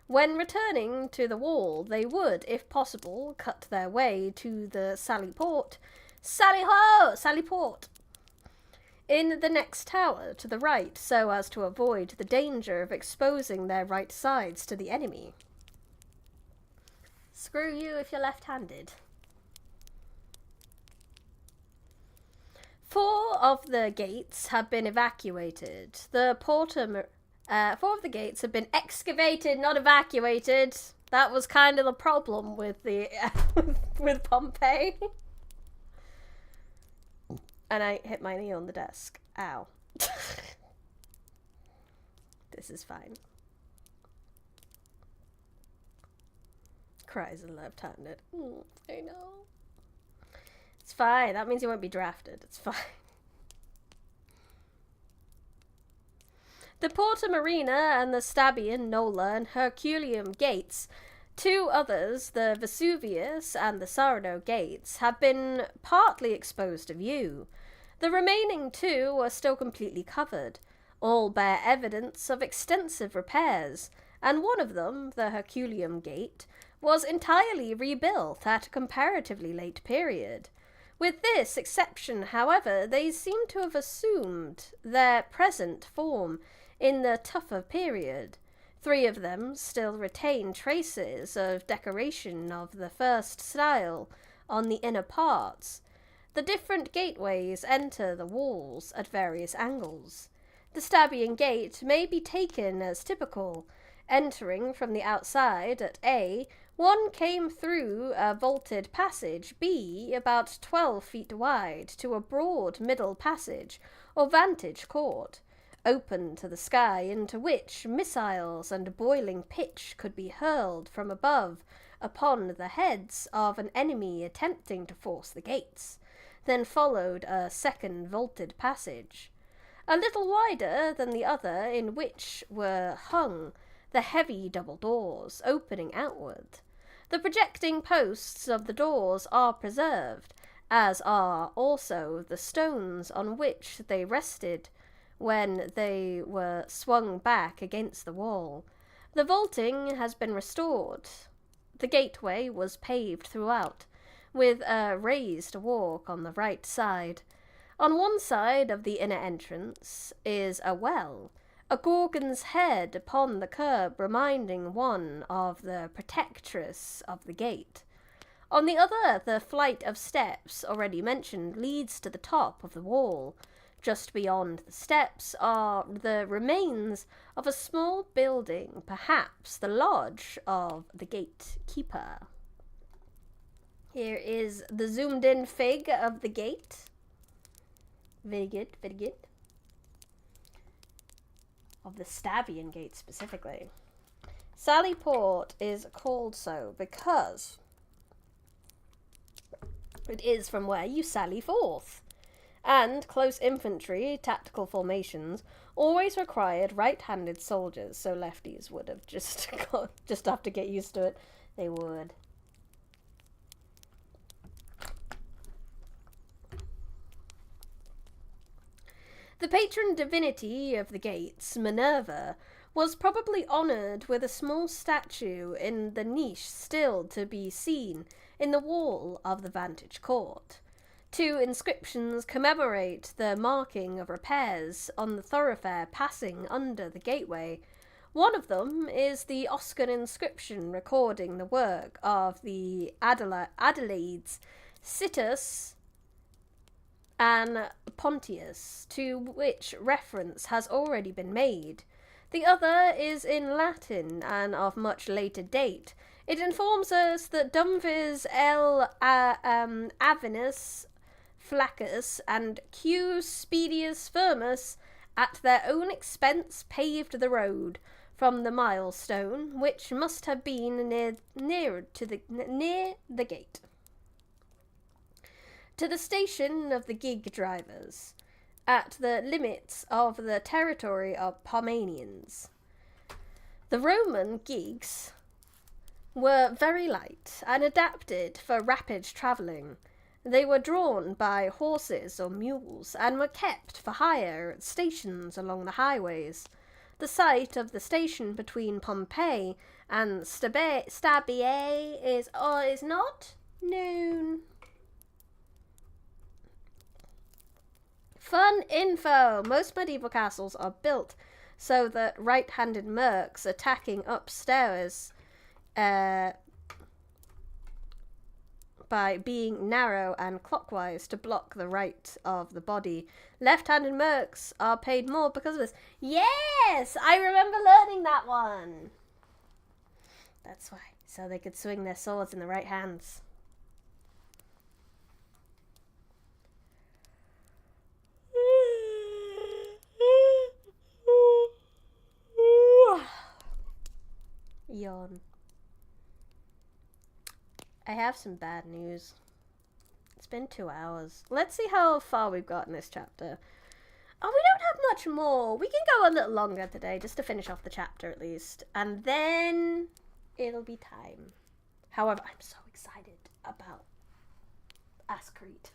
When returning to the wall, they would, if possible, cut their way to the sally port. Sally ho! Sally port! In the next tower to the right, so as to avoid the danger of exposing their right sides to the enemy. Screw you if you're left-handed. 4 of the gates have been evacuated. The 4 of the gates have been excavated, not evacuated. That was kind of the problem with the with Pompeii. And I hit my knee on the desk. Ow. This is fine. Cries and left-handed. I know. It's fine. That means you won't be drafted. It's fine. The Porta Marina and the Stabian, Nola, and Herculeum gates, 2 others, the Vesuvius and the Sarno gates, have been partly exposed to view. The remaining 2 are still completely covered. All bear evidence of extensive repairs, and one of them, the Herculeum gate, was entirely rebuilt at a comparatively late period. With this exception, however, they seem to have assumed their present form in the tougher period. 3 of them still retain traces of decoration of the first style on the inner parts. The different gateways enter the walls at various angles. The Stabian gate may be taken as typical. Entering from the outside at A, one came through a vaulted passage, B, about 12 feet wide, to a broad middle passage, or vantage court, open to the sky, into which missiles and boiling pitch could be hurled from above upon the heads of an enemy attempting to force the gates. Then followed a second vaulted passage, a little wider than the other, in which were hung the heavy double doors, opening outward. The projecting posts of the doors are preserved, as are also the stones on which they rested when they were swung back against the wall. The vaulting has been restored. The gateway was paved throughout, with a raised walk on the right side. On one side of the inner entrance is a well, a gorgon's head upon the curb reminding one of the protectress of the gate. On the other, the flight of steps already mentioned leads to the top of the wall. Just beyond the steps are the remains of a small building, perhaps the lodge of the gatekeeper. Here is the zoomed in fig of the gate. Very good, very good. Of the Stabian gate specifically. Sally Port is called so because it is from where you sally forth, and close infantry, tactical formations, always required right-handed soldiers, so lefties would have just have to get used to it. They would. The patron divinity of the gates, Minerva, was probably honoured with a small statue in the niche still to be seen in the wall of the vantage court. 2 inscriptions commemorate the marking of repairs on the thoroughfare passing under the gateway. One of them is the Oscan inscription recording the work of the Adelaides, Citus and Pontius, to which reference has already been made. The other is in Latin and of much later date. It informs us that Dumfries L. Avinus Flaccus and Q. Spedius Firmus at their own expense paved the road from the milestone, which must have been near the gate, to the station of the gig drivers, at the limits of the territory of Parmenians. The Roman gigs were very light and adapted for rapid travelling. They were drawn by horses or mules and were kept for hire at stations along the highways. The site of the station between Pompeii and Stabiae is not known. Fun info! Most medieval castles are built so that right-handed mercs attacking upstairs by being narrow and clockwise to block the right of the body. Left-handed mercs are paid more because of this. Yes! I remember learning that one! That's why. So they could swing their swords in the right hands. Yawn. I have some bad news. It's been 2 hours. Let's see how far we've got in this chapter. Oh, we don't have much more. We can go a little longer today, just to finish off the chapter at least. And then it'll be time. However, I'm so excited about Ascrete.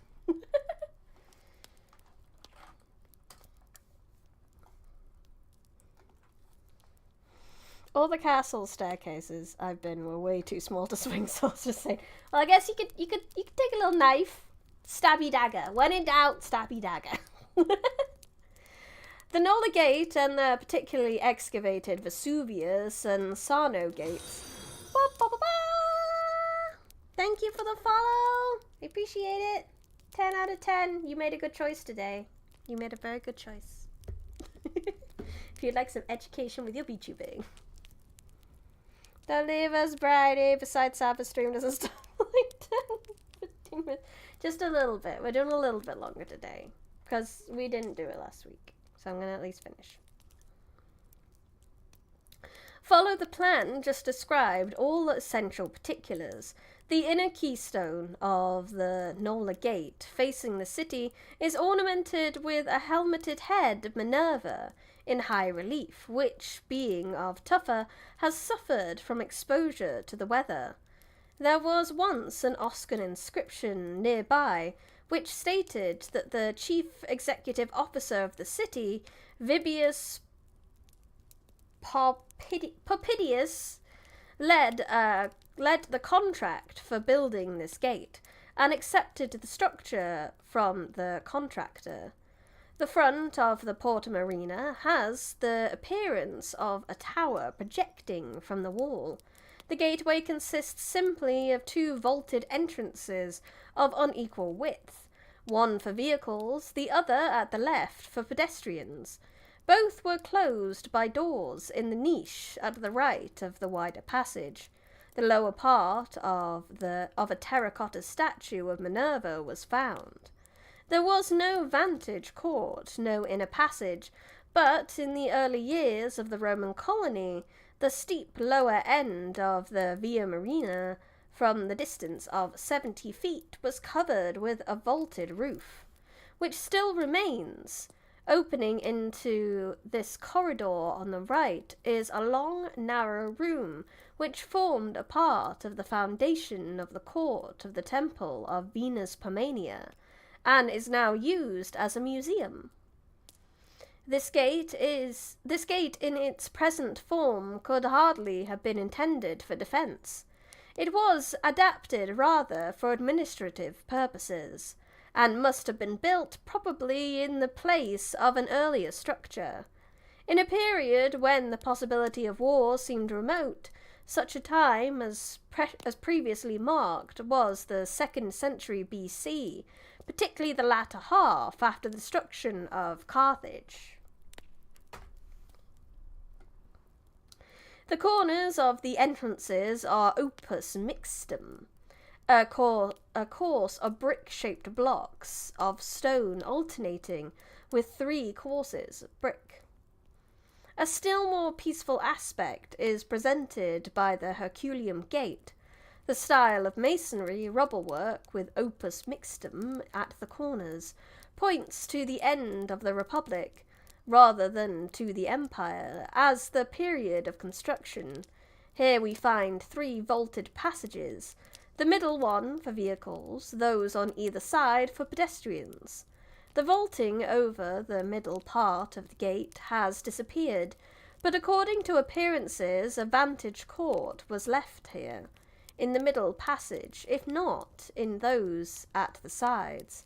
All the castle staircases I've been were way too small to swing, so I was just saying, well, I guess you could take a little knife, stabby dagger. When in doubt, stabby dagger. The Nola Gate and the particularly excavated Vesuvius and Sarno gates. Thank you for the follow. I appreciate it. 10 out of 10. You made a good choice today. You made a very good choice. If you'd like some education with your VTubing. Don't leave us, Briony. Besides, Sabbath stream doesn't stop like 10, 15 minutes. Just a little bit. We're doing a little bit longer today. Because we didn't do it last week. So I'm going to at least finish. Follow the plan just described, all essential particulars. The inner keystone of the Nola Gate, facing the city, is ornamented with a helmeted head of Minerva, in high relief, which, being of tougher, has suffered from exposure to the weather. There was once an Oscan inscription nearby, which stated that the chief executive officer of the city, Vibius Popidius, led the contract for building this gate, and accepted the structure from the contractor. The front of the Porta Marina has the appearance of a tower projecting from the wall. The gateway consists simply of 2 vaulted entrances of unequal width, one for vehicles, the other at the left for pedestrians. Both were closed by doors in the niche at the right of the wider passage. The lower part of a terracotta statue of Minerva was found. There was no vantage court, no inner passage, but in the early years of the Roman colony, the steep lower end of the Via Marina, from the distance of 70 feet, was covered with a vaulted roof. which still remains. Opening into this corridor on the right is a long, narrow room which formed a part of the foundation of the court of the temple of Venus Pompeii, and is now used as a museum. This gate in its present form could hardly have been intended for defence. It was adapted rather for administrative purposes, and must have been built probably in the place of an earlier structure. In a period when the possibility of war seemed remote, such a time as previously marked was the 2nd century BC, particularly the latter half after the destruction of Carthage. The corners of the entrances are opus mixtum, a course of brick-shaped blocks of stone alternating with 3 courses of brick. A still more peaceful aspect is presented by the Herculean Gate. The style of masonry rubble work with opus mixtum at the corners points to the end of the Republic rather than to the Empire as the period of construction. Here we find 3 vaulted passages, the middle one for vehicles, those on either side for pedestrians. The vaulting over the middle part of the gate has disappeared, but according to appearances, a vantage court was left here, in the middle passage, if not in those at the sides.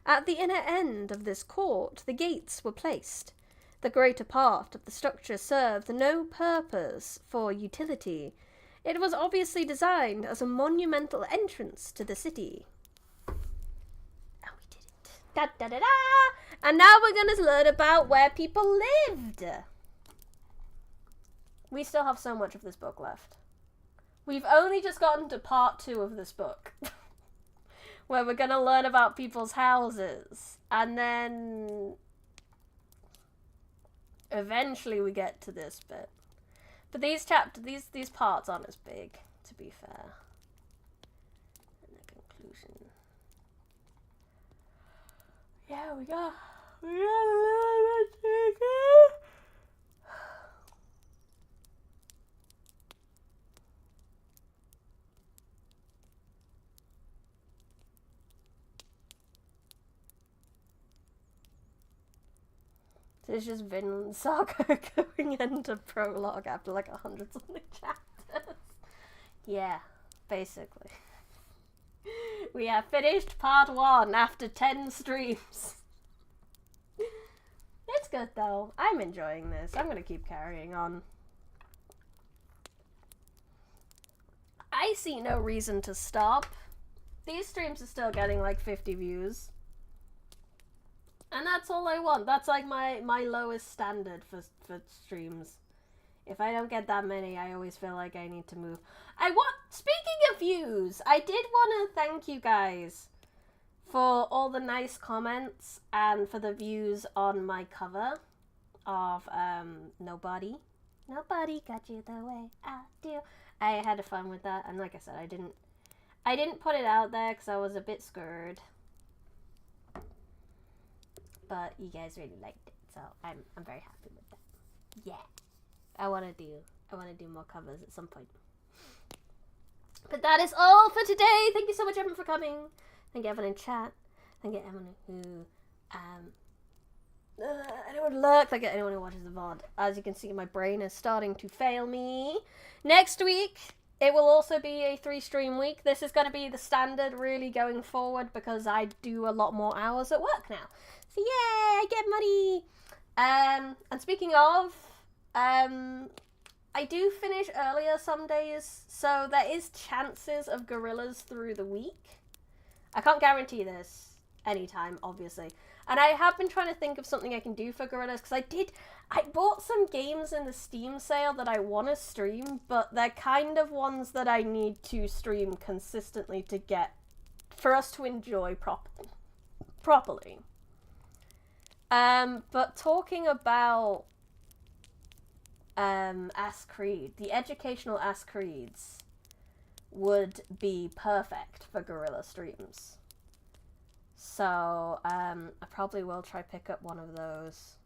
At the inner end of this court, the gates were placed. The greater part of the structure served no purpose for utility. It was obviously designed as a monumental entrance to the city. And we did it. Da da da da! And now we're going to learn about where people lived. We still have so much of this book left. We've only just gotten to part 2 of this book. Where we're going to learn about people's houses. And then eventually we get to this bit. But these parts aren't as big, to be fair. And the conclusion. Yeah, we got a little bit to go. It's just Vinland Saga going into prologue after like 100-something chapters. Yeah, basically. We have finished part 1 after 10 streams. It's good though. I'm enjoying this. I'm gonna keep carrying on. I see no reason to stop. These streams are still getting like 50 views. And that's all I want. That's like my lowest standard for streams. If I don't get that many, I always feel like I need to move. Speaking of views, I did want to thank you guys for all the nice comments and for the views on my cover of Nobody. Nobody got you the way I do. I had fun with that, and like I said, I didn't put it out there because I was a bit scared. But you guys really liked it, so I'm very happy with that. Yeah, I want to do more covers at some point. But that is all for today. Thank you so much, everyone, for coming. Thank you, everyone in chat. Thank you, everyone who anyone lurk. Thank you, anyone who watches the VOD. As you can see, my brain is starting to fail me. Next week, it will also be a 3-stream week. This is going to be the standard really going forward because I do a lot more hours at work now. So yay, I get money. And speaking of, I do finish earlier some days, so there is chances of gorillas through the week. I can't guarantee this anytime, obviously. And I have been trying to think of something I can do for gorillas, because I bought some games in the Steam sale that I want to stream, but they're kind of ones that I need to stream consistently to get, for us to enjoy properly. But talking about Ask Creed, the educational Ask Creeds would be perfect for gorilla streams. So I probably will try pick up one of those.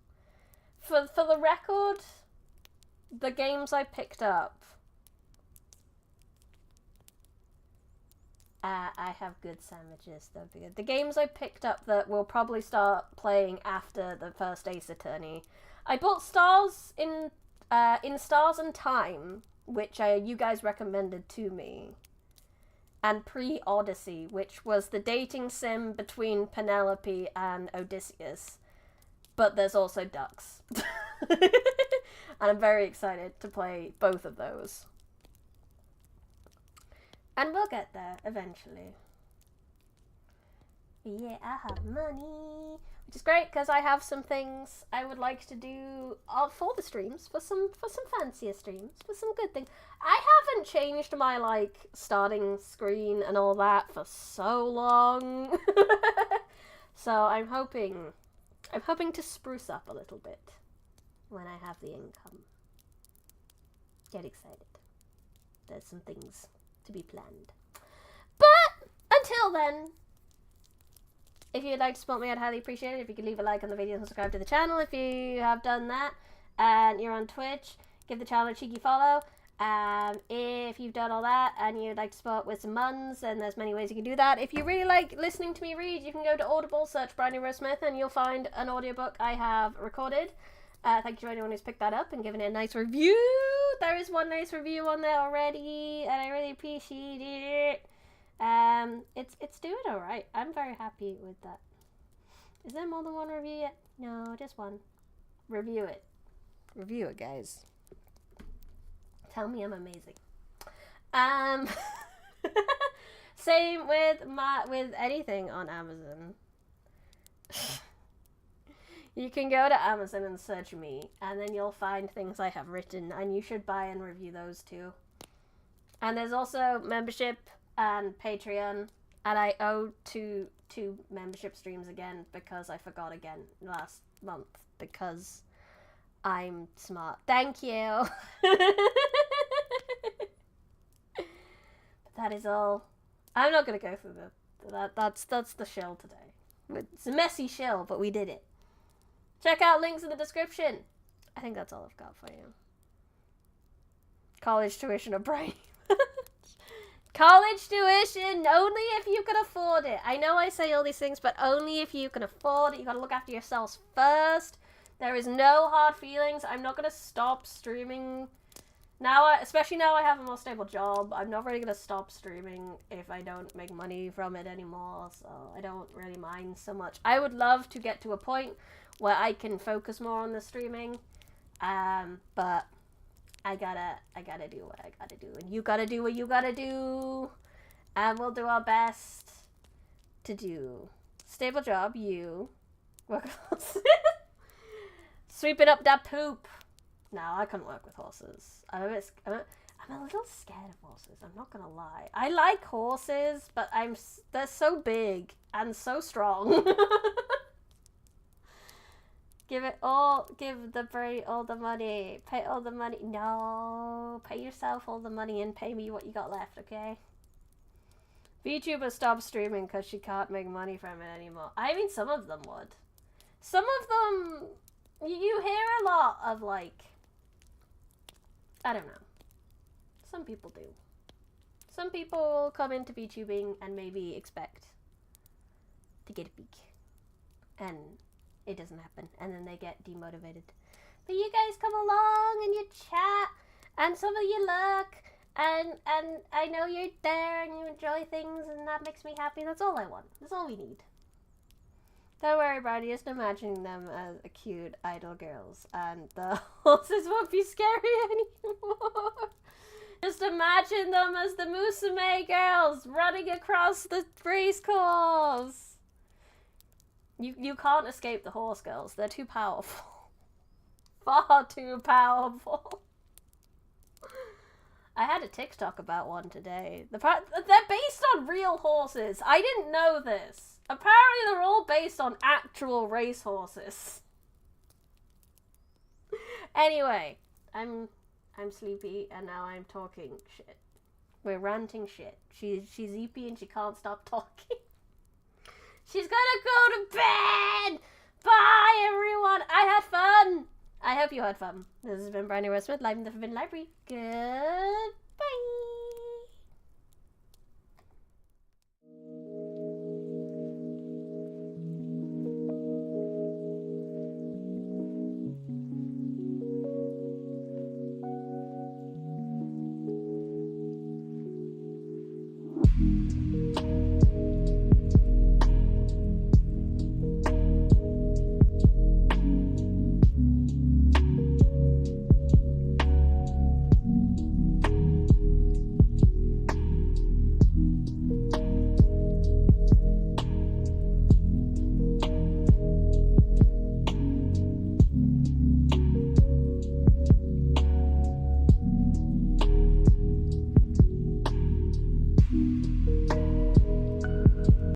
For the record, the games I picked up, I have good sandwiches. That'd be good. The games I picked up that we'll probably start playing after the first Ace Attorney. I bought Stars in Stars and Time, which you guys recommended to me, and Pre-Odyssey, which was the dating sim between Penelope and Odysseus. But there's also ducks. And I'm very excited to play both of those. And we'll get there eventually. But yeah, I have money, which is great because I have some things I would like to do for the streams, for some fancier streams, for some good things. I haven't changed my starting screen and all that for so long. So I'm hoping to spruce up a little bit when I have the income. Get excited. There's some things to be planned. But until then, if you'd like to support me, I'd highly appreciate it if you could leave a like on the video and subscribe to the channel if you have done that. And you're on Twitch, give the channel a cheeky follow. If you've done all that and you'd like to support with some muns, then there's many ways you can do that. If you really like listening to me read, you can go to Audible, search Briony Rose Smith, and you'll find an audiobook I have recorded. Thank you to anyone who's picked that up and given it a nice review. There is one nice review on there already, and I really appreciate it. It's doing alright. I'm very happy with that. Is there more than one review yet? No, just one. Review it. Review it, guys. Tell me I'm amazing. Same with anything on Amazon. You can go to Amazon and search me, and then you'll find things I have written, and you should buy and review those too. And there's also membership and Patreon, and I owe two membership streams again because I forgot again last month because I'm smart. Thank you. But that is all. I'm not gonna go through that's the shill today. It's a messy shill, but we did it. Check out links in the description. I think that's all I've got for you. College tuition or brain. College tuition, only if you can afford it. I know I say all these things, but only if you can afford it. You gotta look after yourselves first. There is no hard feelings. I'm not gonna stop streaming. Now, especially now I have a more stable job, I'm not really gonna stop streaming if I don't make money from it anymore, so I don't really mind so much. I would love to get to a point where I can focus more on the streaming, but I gotta do what I gotta do, and you gotta do what you gotta do, and we'll do our best to do. Stable job, you. Work with sweeping up that poop. No, I couldn't work with horses. I'm a little scared of horses, I'm not gonna lie. I like horses, but they're so big and so strong. Give the Bray all the money. Pay all the money. No, pay yourself all the money and pay me what you got left, okay? VTuber stopped streaming because she can't make money from it anymore. I mean, some of them would. Some of them, you hear a lot of I don't know. Some people do. Some people come into VTubing and maybe expect to get a peek. And it doesn't happen. And then they get demotivated. But you guys come along and you chat. And some of you look. And I know you're there and you enjoy things. And that makes me happy. That's all I want. That's all we need. Don't worry about it, just imagining them as cute idol girls, and the horses won't be scary anymore. Just imagine them as the Musume girls running across the race course. You can't escape the horse girls, they're too powerful. Far too powerful. I had a TikTok about one today. They're based on real horses. I didn't know this. Apparently they're all based on actual race horses. Anyway, I'm sleepy and now I'm talking shit. We're ranting shit. She's eepy and she can't stop talking. She's gonna go to bed. Bye, everyone. I had fun. I hope you had fun. This has been Briony Rose Smith, live in the Forbidden Library. Goodbye.